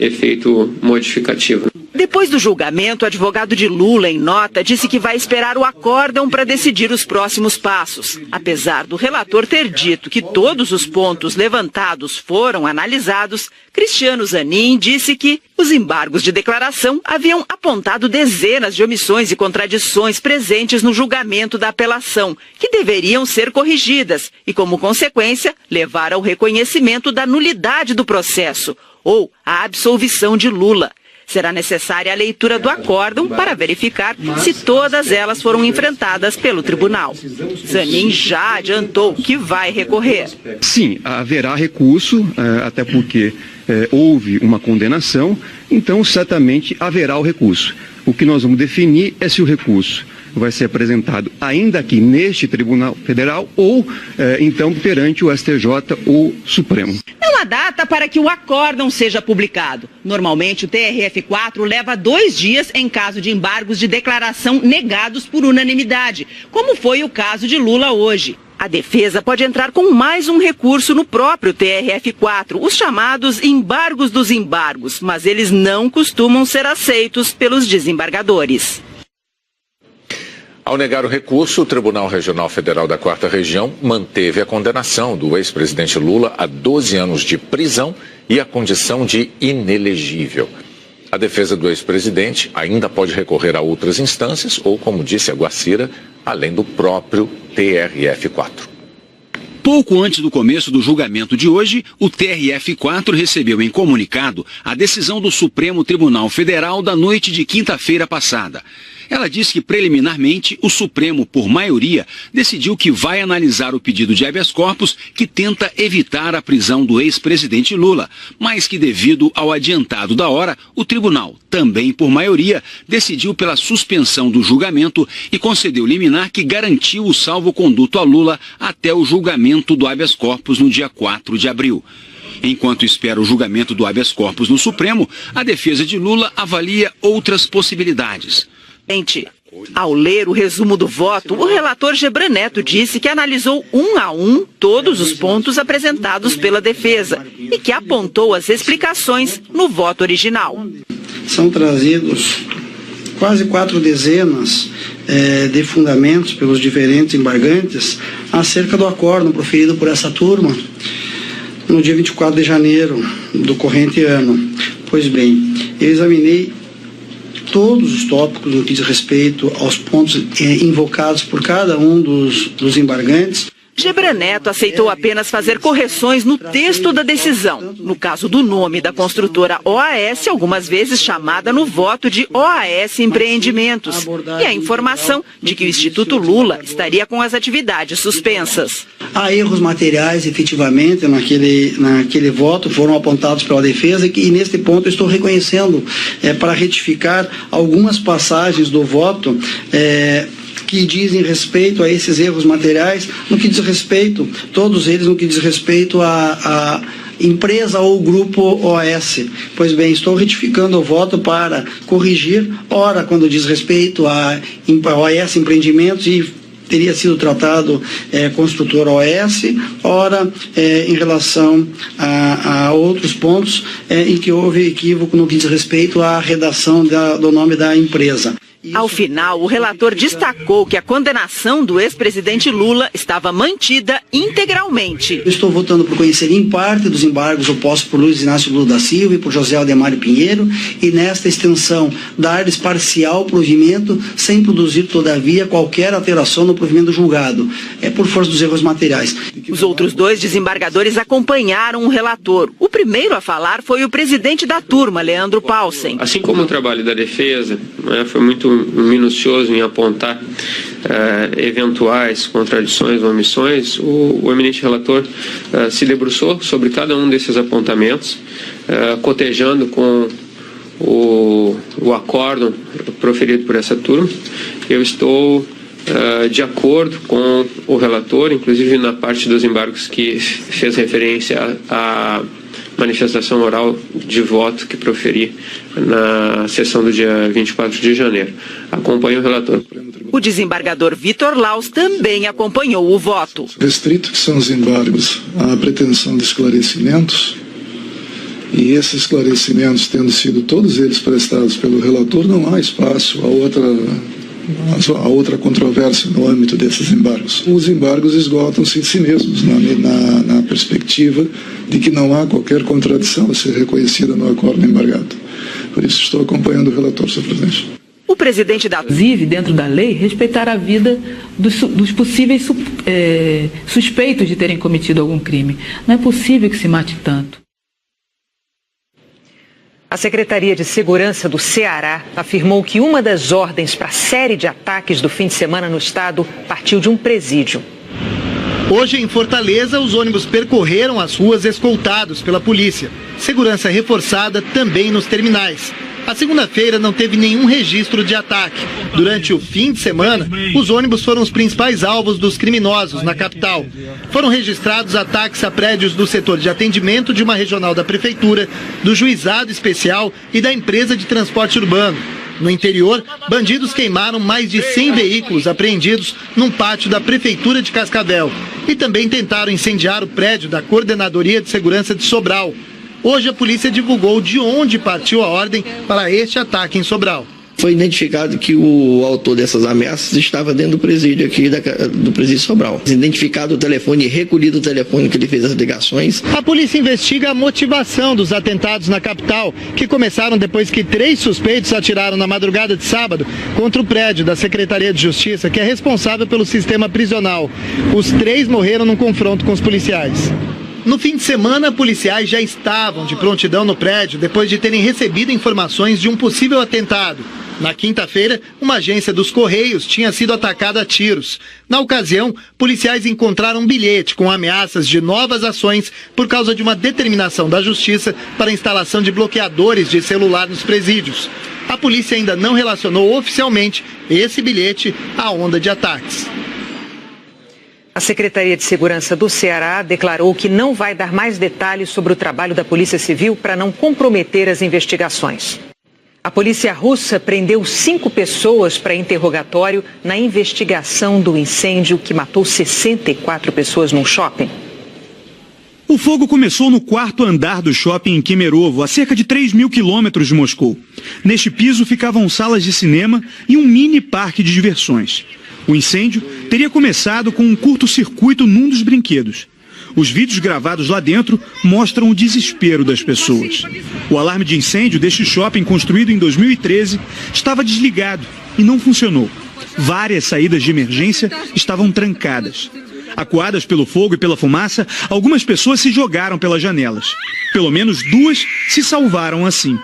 efeito modificativo. Depois do julgamento, o advogado de Lula, em nota, disse que vai esperar o acórdão para decidir os próximos passos. Apesar do relator ter dito que todos os pontos levantados foram analisados, Cristiano Zanin disse que os embargos de declaração haviam apontado dezenas de omissões e contradições presentes no julgamento da apelação, que deveriam ser corrigidas e, como consequência, levar ao reconhecimento da nulidade do processo ou à absolvição de Lula. Será necessária a leitura do acórdão para verificar se todas elas foram enfrentadas pelo tribunal. Zanin já adiantou que vai recorrer. Sim, haverá recurso, até porque houve uma condenação, então certamente haverá o recurso. O que nós vamos definir é se o recurso vai ser apresentado ainda aqui neste Tribunal Federal ou então perante o STJ ou Supremo. Não há data para que o acórdão seja publicado. Normalmente o TRF4 leva 2 dias em caso de embargos de declaração negados por unanimidade, como foi o caso de Lula hoje. A defesa pode entrar com mais um recurso no próprio TRF4, os chamados embargos dos embargos, mas eles não costumam ser aceitos pelos desembargadores. Ao negar o recurso, o Tribunal Regional Federal da 4ª Região manteve a condenação do ex-presidente Lula a 12 anos de prisão e a condição de inelegível. A defesa do ex-presidente ainda pode recorrer a outras instâncias ou, como disse a Guacira, além do próprio TRF4. Pouco antes do começo do julgamento de hoje, o TRF4 recebeu em comunicado a decisão do Supremo Tribunal Federal da noite de quinta-feira passada. Ela diz que, preliminarmente, o Supremo, por maioria, decidiu que vai analisar o pedido de habeas corpus que tenta evitar a prisão do ex-presidente Lula, mas que, devido ao adiantado da hora, o tribunal, também por maioria, decidiu pela suspensão do julgamento e concedeu liminar que garantiu o salvo-conduto a Lula até o julgamento do habeas corpus no dia 4 de abril. Enquanto espera o julgamento do habeas corpus no Supremo, a defesa de Lula avalia outras possibilidades. Ao ler o resumo do voto, o relator Gebran Neto disse que analisou um a um todos os pontos apresentados pela defesa e que apontou as explicações no voto original. São trazidos quase 4 dezenas de fundamentos pelos diferentes embargantes acerca do acórdão proferido por essa turma no dia 24 de janeiro do corrente ano. Pois bem, eu examinei todos os tópicos no que diz respeito aos pontos invocados por cada um dos embargantes. Gebran Neto aceitou apenas fazer correções no texto da decisão. No caso do nome da construtora OAS, algumas vezes chamada no voto de OAS Empreendimentos, e a informação de que o Instituto Lula estaria com as atividades suspensas. Há erros materiais, efetivamente, naquele voto, foram apontados pela defesa, e neste ponto eu estou reconhecendo para retificar algumas passagens do voto que dizem respeito a esses erros materiais, no que diz respeito, todos eles no que diz respeito a empresa ou grupo OAS. Pois bem, estou retificando o voto para corrigir, ora quando diz respeito a OAS Empreendimentos e teria sido tratado construtora OAS, ora em relação a outros pontos em que houve equívoco no que diz respeito à redação do nome da empresa. Ao final, o relator destacou que a condenação do ex-presidente Lula estava mantida integralmente. Eu estou votando por conhecer em parte dos embargos opostos por Luiz Inácio Lula da Silva e por José Aldemário Pinheiro e nesta extensão dar-lhes parcial provimento sem produzir, todavia, qualquer alteração no provimento julgado, por força dos erros materiais. Os outros dois desembargadores acompanharam o relator. O primeiro a falar foi o presidente da turma, Leandro Paulsen. Assim como o trabalho da defesa foi muito minucioso em apontar eventuais contradições ou omissões, o eminente relator se debruçou sobre cada um desses apontamentos, cotejando com o acórdão proferido por essa turma. Eu estou de acordo com o relator, inclusive na parte dos embargos que fez referência à manifestação oral de voto que proferi na sessão do dia 24 de janeiro. Acompanho o relator. O desembargador Vitor Laus também acompanhou o voto. Restrito que são os embargos à pretensão de esclarecimentos, e esses esclarecimentos tendo sido todos eles prestados pelo relator, não há espaço a outra controvérsia no âmbito desses embargos. Os embargos esgotam-se em si mesmos, na perspectiva de que não há qualquer contradição a ser reconhecida no acordo embargado. Por isso estou acompanhando o relator, senhor presidente. O presidente da... Inclusive, dentro da lei, respeitar a vida dos possíveis suspeitos de terem cometido algum crime. Não é possível que se mate tanto. A Secretaria de Segurança do Ceará afirmou que uma das ordens para a série de ataques do fim de semana no estado partiu de um presídio. Hoje, em Fortaleza, os ônibus percorreram as ruas escoltados pela polícia. Segurança reforçada também nos terminais. A segunda-feira não teve nenhum registro de ataque. Durante o fim de semana, os ônibus foram os principais alvos dos criminosos na capital. Foram registrados ataques a prédios do setor de atendimento de uma regional da Prefeitura, do Juizado Especial e da empresa de transporte urbano. No interior, bandidos queimaram mais de 100 veículos apreendidos num pátio da Prefeitura de Cascavel. E também tentaram incendiar o prédio da Coordenadoria de Segurança de Sobral. Hoje a polícia divulgou de onde partiu a ordem para este ataque em Sobral. Foi identificado que o autor dessas ameaças estava dentro do presídio aqui, do presídio Sobral. Identificado o telefone, recolhido o telefone que ele fez as ligações. A polícia investiga a motivação dos atentados na capital, que começaram depois que 3 suspeitos atiraram na madrugada de sábado contra o prédio da Secretaria de Justiça, que é responsável pelo sistema prisional. Os 3 morreram num confronto com os policiais. No fim de semana, policiais já estavam de prontidão no prédio depois de terem recebido informações de um possível atentado. Na quinta-feira, uma agência dos Correios tinha sido atacada a tiros. Na ocasião, policiais encontraram um bilhete com ameaças de novas ações por causa de uma determinação da Justiça para a instalação de bloqueadores de celular nos presídios. A polícia ainda não relacionou oficialmente esse bilhete à onda de ataques. A Secretaria de Segurança do Ceará declarou que não vai dar mais detalhes sobre o trabalho da Polícia Civil para não comprometer as investigações. A polícia russa prendeu 5 pessoas para interrogatório na investigação do incêndio que matou 64 pessoas num shopping. O fogo começou no 4º andar do shopping em Kemerovo, a cerca de 3.000 quilômetros de Moscou. Neste piso ficavam salas de cinema e um mini parque de diversões. O incêndio teria começado com um curto-circuito num dos brinquedos. Os vídeos gravados lá dentro mostram o desespero das pessoas. O alarme de incêndio deste shopping, construído em 2013, estava desligado e não funcionou. Várias saídas de emergência estavam trancadas. Acuadas pelo fogo e pela fumaça, algumas pessoas se jogaram pelas janelas. Pelo menos 2 se salvaram assim,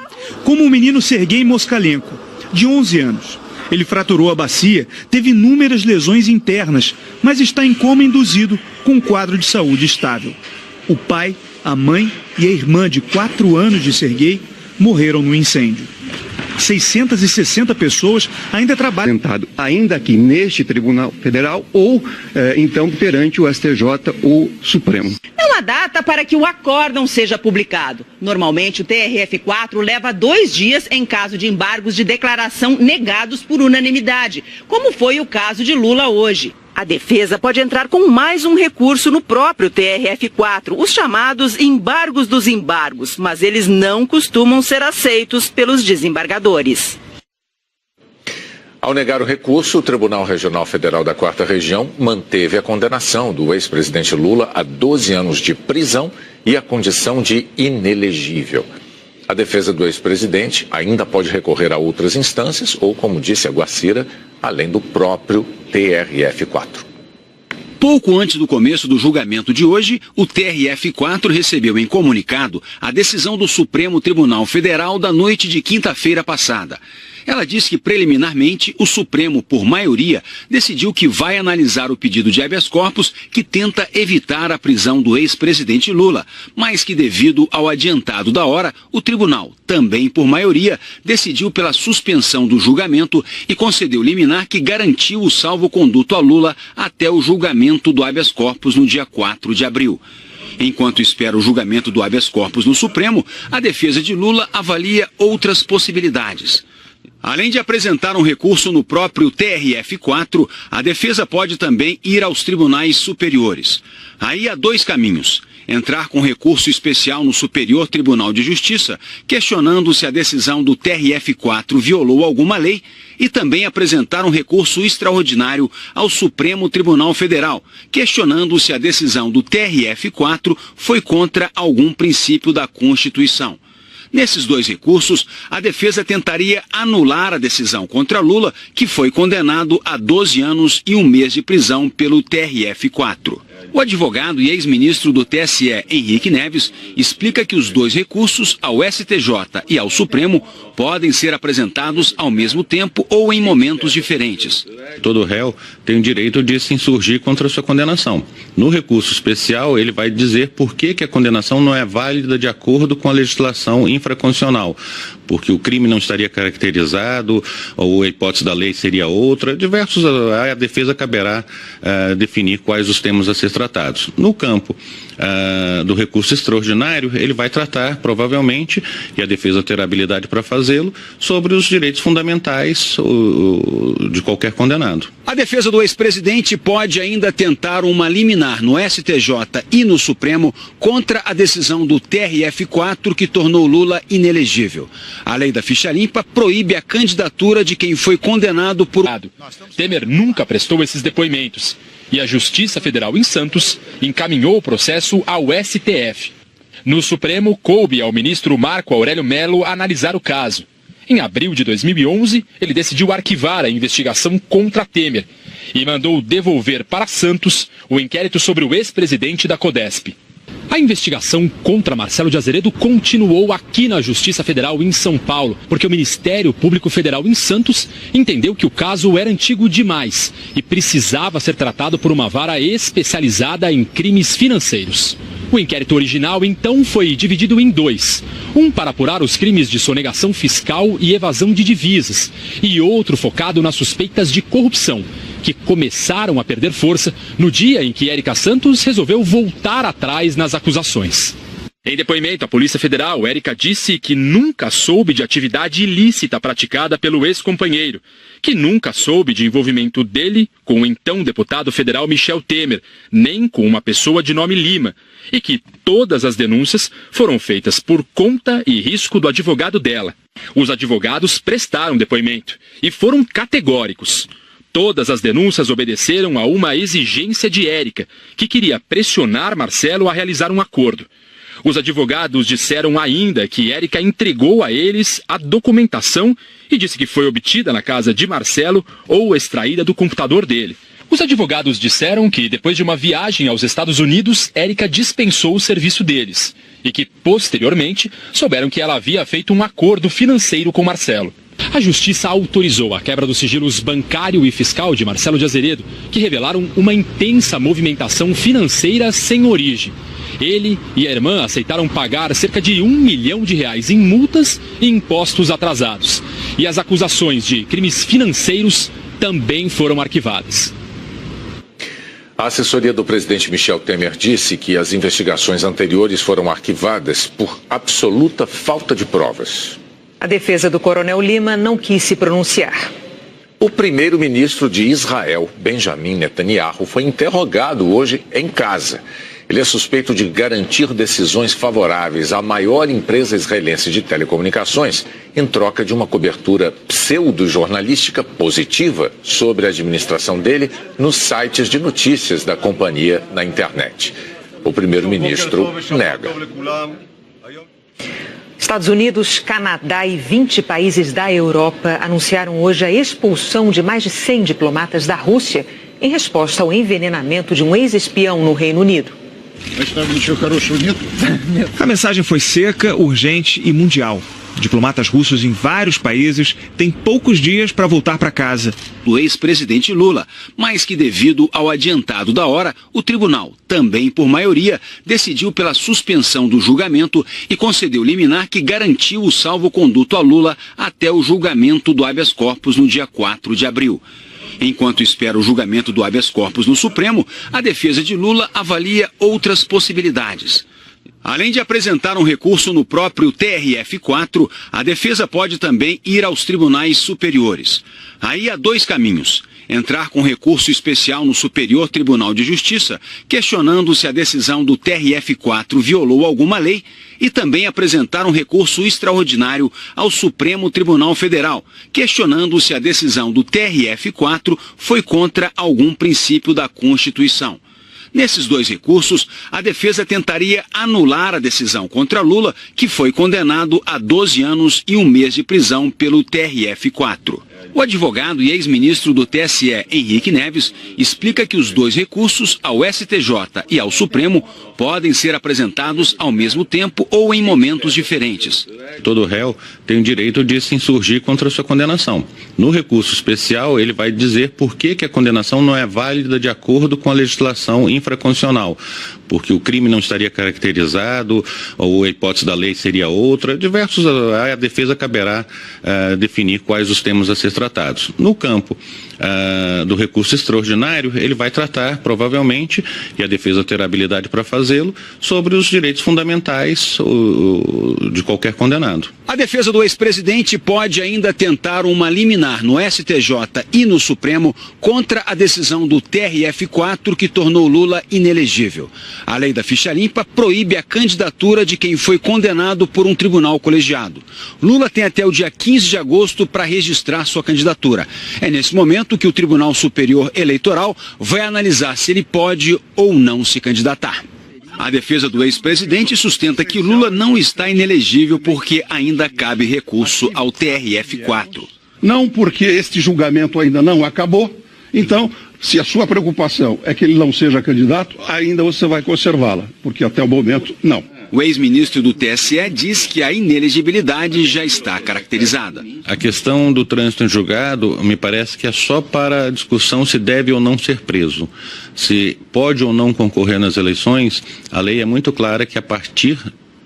como o menino Sergei Moskalenko, de 11 anos. Ele fraturou a bacia, teve inúmeras lesões internas, mas está em coma induzido com um quadro de saúde estável. O pai, a mãe e a irmã de 4 anos de Sergei morreram no incêndio. 660 pessoas ainda trabalham. Ainda aqui neste Tribunal Federal ou então perante o STJ ou Supremo. Não há data para que o acórdão seja publicado. Normalmente o TRF4 leva 2 dias em caso de embargos de declaração negados por unanimidade, como foi o caso de Lula hoje. A defesa pode entrar com mais um recurso no próprio TRF4, os chamados embargos dos embargos, mas eles não costumam ser aceitos pelos desembargadores. Ao negar o recurso, o Tribunal Regional Federal da 4ª Região manteve a condenação do ex-presidente Lula a 12 anos de prisão e a condição de inelegível. A defesa do ex-presidente ainda pode recorrer a outras instâncias ou, como disse a Guacira, além do próprio TRF4. Pouco antes do começo do julgamento de hoje, o TRF4 recebeu em comunicado a decisão do Supremo Tribunal Federal da noite de quinta-feira passada. Ela diz que, preliminarmente, o Supremo, por maioria, decidiu que vai analisar o pedido de habeas corpus que tenta evitar a prisão do ex-presidente Lula, mas que, devido ao adiantado da hora, o tribunal, também por maioria, decidiu pela suspensão do julgamento e concedeu liminar que garantiu o salvo-conduto a Lula até o julgamento do habeas corpus no dia 4 de abril. Enquanto espera o julgamento do habeas corpus no Supremo, a defesa de Lula avalia outras possibilidades. Além de apresentar um recurso no próprio TRF4, a defesa pode também ir aos tribunais superiores. Aí há dois caminhos: entrar com recurso especial no Superior Tribunal de Justiça, questionando se a decisão do TRF4 violou alguma lei, e também apresentar um recurso extraordinário ao Supremo Tribunal Federal, questionando se a decisão do TRF4 foi contra algum princípio da Constituição. Nesses dois recursos, a defesa tentaria anular a decisão contra Lula, que foi condenado a 12 anos e 1 mês de prisão pelo TRF4. O advogado e ex-ministro do TSE, Henrique Neves, explica que os dois recursos, ao STJ e ao Supremo, podem ser apresentados ao mesmo tempo ou em momentos diferentes. Todo réu tem o direito de se insurgir contra a sua condenação. No recurso especial, ele vai dizer por que a condenação não é válida de acordo com a legislação infraconstitucional, porque o crime não estaria caracterizado, ou a hipótese da lei seria outra. A defesa caberá definir quais os temas a ser tratados. No campo do recurso extraordinário, ele vai tratar, provavelmente, e a defesa terá habilidade para fazê-lo, sobre os direitos fundamentais de qualquer condenado. A defesa do ex-presidente pode ainda tentar uma liminar no STJ e no Supremo contra a decisão do TRF4 que tornou Lula inelegível. A lei da ficha limpa proíbe a candidatura de quem foi condenado por... Temer nunca prestou esses depoimentos e a Justiça Federal em Santos encaminhou o processo ao STF. No Supremo, coube ao ministro Marco Aurélio Mello analisar o caso. Em abril de 2011, ele decidiu arquivar a investigação contra Temer e mandou devolver para Santos o inquérito sobre o ex-presidente da Codesp. A investigação contra Marcelo de Azeredo continuou aqui na Justiça Federal em São Paulo, porque o Ministério Público Federal em Santos entendeu que o caso era antigo demais e precisava ser tratado por uma vara especializada em crimes financeiros. O inquérito original, então, foi dividido em dois. Um para apurar os crimes de sonegação fiscal e evasão de divisas, e outro focado nas suspeitas de corrupção, que começaram a perder força no dia em que Érica Santos resolveu voltar atrás nas acusações. Em depoimento à Polícia Federal, Érica disse que nunca soube de atividade ilícita praticada pelo ex-companheiro, que nunca soube de envolvimento dele com o então deputado federal Michel Temer, nem com uma pessoa de nome Lima, e que todas as denúncias foram feitas por conta e risco do advogado dela. Os advogados prestaram depoimento e foram categóricos. Todas as denúncias obedeceram a uma exigência de Érica, que queria pressionar Marcelo a realizar um acordo. Os advogados disseram ainda que Érica entregou a eles a documentação e disse que foi obtida na casa de Marcelo ou extraída do computador dele. Os advogados disseram que, depois de uma viagem aos Estados Unidos, Érica dispensou o serviço deles e que, posteriormente, souberam que ela havia feito um acordo financeiro com Marcelo. A Justiça autorizou a quebra dos sigilos bancário e fiscal de Marcelo de Azeredo, que revelaram uma intensa movimentação financeira sem origem. Ele e a irmã aceitaram pagar cerca de R$1 milhão em multas e impostos atrasados. E as acusações de crimes financeiros também foram arquivadas. A assessoria do presidente Michel Temer disse que as investigações anteriores foram arquivadas por absoluta falta de provas. A defesa do Coronel Lima não quis se pronunciar. O primeiro-ministro de Israel, Benjamin Netanyahu, foi interrogado hoje em casa. Ele é suspeito de garantir decisões favoráveis à maior empresa israelense de telecomunicações em troca de uma cobertura pseudo-jornalística positiva sobre a administração dele nos sites de notícias da companhia na internet. O primeiro-ministro nega. Estados Unidos, Canadá e 20 países da Europa anunciaram hoje a expulsão de mais de 100 diplomatas da Rússia em resposta ao envenenamento de um ex-espião no Reino Unido. A mensagem foi seca, urgente e mundial. Diplomatas russos em vários países têm poucos dias para voltar para casa. Do ex-presidente Lula, mas que devido ao adiantado da hora, o tribunal, também por maioria, decidiu pela suspensão do julgamento e concedeu liminar que garantiu o salvo-conduto a Lula até o julgamento do habeas corpus no dia 4 de abril. Enquanto espera o julgamento do habeas corpus no Supremo, a defesa de Lula avalia outras possibilidades. Além de apresentar um recurso no próprio TRF4, a defesa pode também ir aos tribunais superiores. Aí há dois caminhos: entrar com recurso especial no Superior Tribunal de Justiça, questionando se a decisão do TRF4 violou alguma lei, e também apresentar um recurso extraordinário ao Supremo Tribunal Federal, questionando se a decisão do TRF4 foi contra algum princípio da Constituição. Nesses dois recursos, a defesa tentaria anular a decisão contra Lula, que foi condenado a 12 anos e 1 mês de prisão pelo TRF4. O advogado e ex-ministro do TSE, Henrique Neves, explica que os dois recursos, ao STJ e ao Supremo, podem ser apresentados ao mesmo tempo ou em momentos diferentes. Todo réu tem o direito de se insurgir contra a sua condenação. No recurso especial, ele vai dizer por que a condenação não é válida de acordo com a legislação infraconstitucional, porque o crime não estaria caracterizado, ou a hipótese da lei seria outra. A defesa caberá definir quais os temas a ser tratados. No campo do recurso extraordinário, ele vai tratar, provavelmente, e a defesa terá habilidade para fazê-lo, sobre os direitos fundamentais de qualquer condenado. A defesa do ex-presidente pode ainda tentar uma liminar no STJ e no Supremo contra a decisão do TRF4 que tornou Lula inelegível. A lei da ficha limpa proíbe a candidatura de quem foi condenado por um tribunal colegiado. Lula tem até o dia 15 de agosto para registrar sua candidatura. É nesse momento que o Tribunal Superior Eleitoral vai analisar se ele pode ou não se candidatar. A defesa do ex-presidente sustenta que Lula não está inelegível porque ainda cabe recurso ao TRF4. Não, porque este julgamento ainda não acabou. Então, se a sua preocupação é que ele não seja candidato, ainda você vai conservá-la, porque até o momento, não. O ex-ministro do TSE diz que a inelegibilidade já está caracterizada. A questão do trânsito em julgado me parece que é só para a discussão se deve ou não ser preso. Se pode ou não concorrer nas eleições, a lei é muito clara que a partir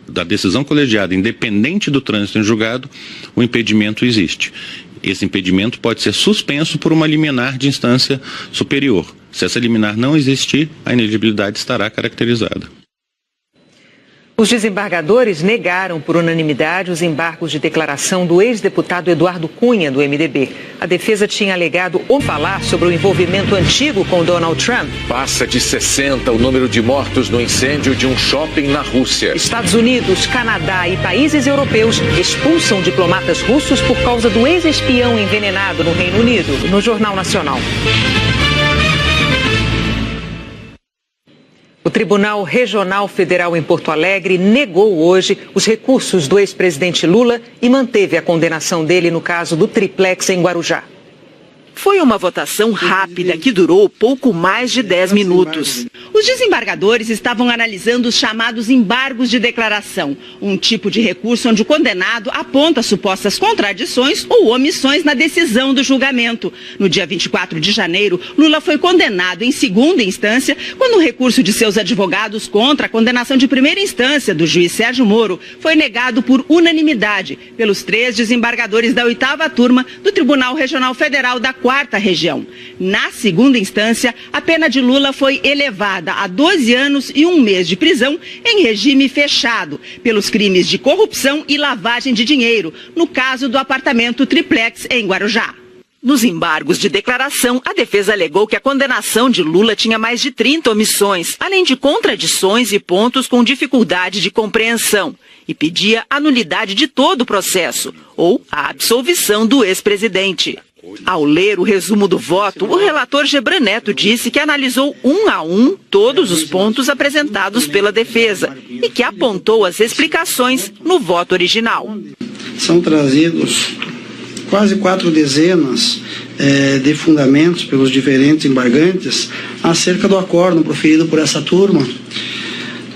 da decisão colegiada, independente do trânsito em julgado, o impedimento existe. Esse impedimento pode ser suspenso por uma liminar de instância superior. Se essa liminar não existir, a inelegibilidade estará caracterizada. Os desembargadores negaram por unanimidade os embargos de declaração do ex-deputado Eduardo Cunha, do MDB. A defesa tinha alegado ou falar sobre o envolvimento antigo com Donald Trump. Passa de 60 o número de mortos no incêndio de um shopping na Rússia. Estados Unidos, Canadá e países europeus expulsam diplomatas russos por causa do ex-espião envenenado no Reino Unido. No Jornal Nacional. O Tribunal Regional Federal em Porto Alegre negou hoje os recursos do ex-presidente Lula e manteve a condenação dele no caso do triplex em Guarujá. Foi uma votação rápida que durou pouco mais de 10 minutos. Os desembargadores estavam analisando os chamados embargos de declaração, um tipo de recurso onde o condenado aponta supostas contradições ou omissões na decisão do julgamento. No dia 24 de janeiro, Lula foi condenado em segunda instância quando o recurso de seus advogados contra a condenação de primeira instância do juiz Sérgio Moro foi negado por unanimidade pelos 3 desembargadores da 8ª turma do Tribunal Regional Federal da 4ª Região. Na segunda instância, a pena de Lula foi elevada a 12 anos e 1 mês de prisão em regime fechado, pelos crimes de corrupção e lavagem de dinheiro, no caso do apartamento triplex em Guarujá. Nos embargos de declaração, a defesa alegou que a condenação de Lula tinha mais de 30 omissões, além de contradições e pontos com dificuldade de compreensão, e pedia a nulidade de todo o processo, ou a absolvição do ex-presidente. Ao ler o resumo do voto, o relator Gebran Neto disse que analisou um a um todos os pontos apresentados pela defesa e que apontou as explicações no voto original. São trazidos quase 4 dezenas de fundamentos pelos diferentes embargantes acerca do acórdão proferido por essa turma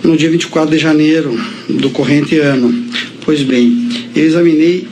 no dia 24 de janeiro do corrente ano. Pois bem, eu examinei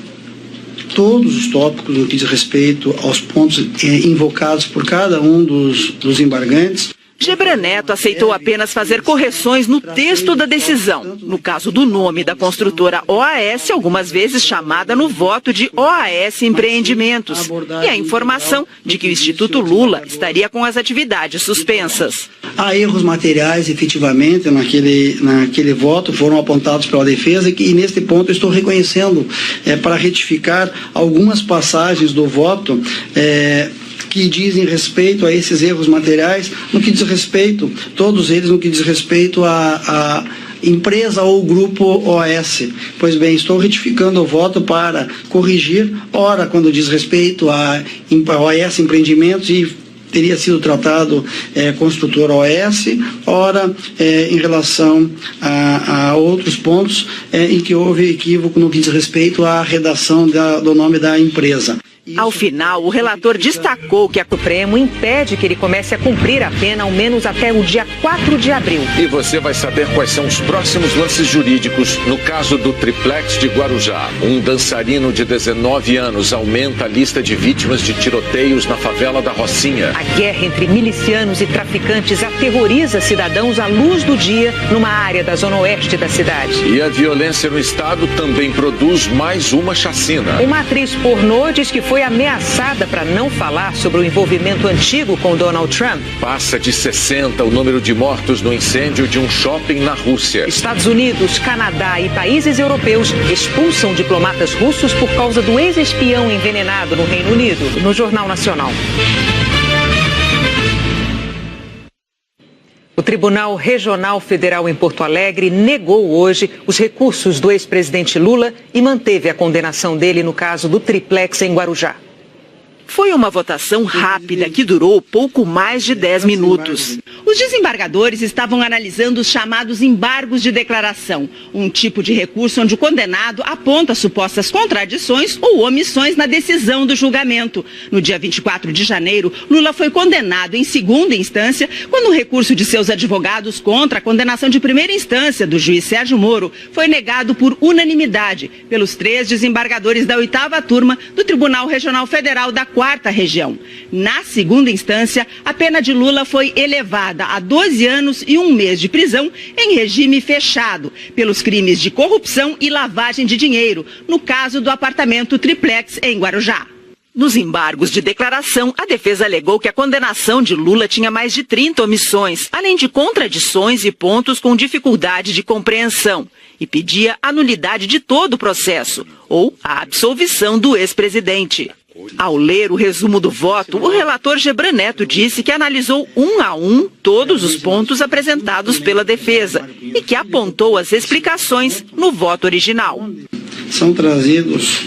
todos os tópicos no que diz respeito aos pontos invocados por cada um dos embargantes. Gebran Neto aceitou apenas fazer correções no texto da decisão, no caso do nome da construtora OAS, algumas vezes chamada no voto de OAS Empreendimentos, e a informação de que o Instituto Lula estaria com as atividades suspensas. Há erros materiais, efetivamente, naquele voto, foram apontados pela defesa, e neste ponto eu estou reconhecendo para retificar algumas passagens do voto que dizem respeito a esses erros materiais, no que diz respeito, todos eles no que diz respeito a empresa ou grupo OAS. Pois bem, estou retificando o voto para corrigir, ora quando diz respeito a OAS Empreendimentos e teria sido tratado construtora OAS, ora em relação a outros pontos em que houve equívoco no que diz respeito à redação do nome da empresa. Ao final, o relator destacou que a Supremo impede que ele comece a cumprir a pena ao menos até o dia 4 de abril. E você vai saber quais são os próximos lances jurídicos no caso do triplex de Guarujá. Um dançarino de 19 anos aumenta a lista de vítimas de tiroteios na favela da Rocinha. A guerra entre milicianos e traficantes aterroriza cidadãos à luz do dia numa área da zona oeste da cidade. E a violência no estado também produz mais uma chacina. Uma atriz pornô diz que foi ameaçada para não falar sobre o envolvimento antigo com Donald Trump. Passa de 60 o número de mortos no incêndio de um shopping na Rússia. Estados Unidos, Canadá e países europeus expulsam diplomatas russos por causa do ex-espião envenenado no Reino Unido. No Jornal Nacional. O Tribunal Regional Federal em Porto Alegre negou hoje os recursos do ex-presidente Lula e manteve a condenação dele no caso do triplex em Guarujá. Foi uma votação rápida que durou pouco mais de 10 minutos. Os desembargadores estavam analisando os chamados embargos de declaração, um tipo de recurso onde o condenado aponta supostas contradições ou omissões na decisão do julgamento. No dia 24 de janeiro, Lula foi condenado em segunda instância quando o recurso de seus advogados contra a condenação de primeira instância do juiz Sérgio Moro foi negado por unanimidade pelos 3 desembargadores da 8ª turma do Tribunal Regional Federal da 4ª região. Na segunda instância, a pena de Lula foi elevada a 12 anos e 1 mês de prisão em regime fechado, pelos crimes de corrupção e lavagem de dinheiro, no caso do apartamento triplex em Guarujá. Nos embargos de declaração, a defesa alegou que a condenação de Lula tinha mais de 30 omissões, além de contradições e pontos com dificuldade de compreensão, e pedia a nulidade de todo o processo, ou a absolvição do ex-presidente. Ao ler o resumo do voto, o relator Gebran Neto disse que analisou um a um todos os pontos apresentados pela defesa e que apontou as explicações no voto original. São trazidos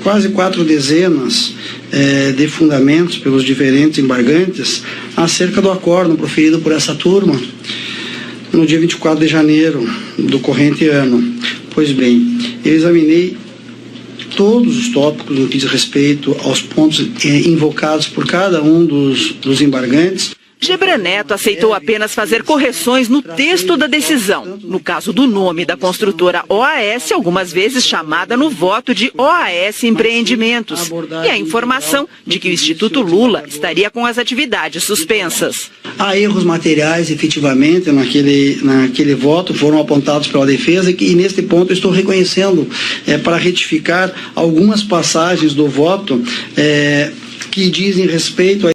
quase 4 dezenas de fundamentos pelos diferentes embargantes acerca do acórdão proferido por essa turma no dia 24 de janeiro do corrente ano. Pois bem, eu examinei todos os tópicos no que diz respeito aos pontos invocados por cada um dos embargantes. Gebran Neto aceitou apenas fazer correções no texto da decisão, no caso do nome da construtora OAS, algumas vezes chamada no voto de OAS Empreendimentos, e a informação de que o Instituto Lula estaria com as atividades suspensas. Há erros materiais, efetivamente, naquele voto, foram apontados pela defesa, e neste ponto eu estou reconhecendo para retificar algumas passagens do voto que dizem respeito a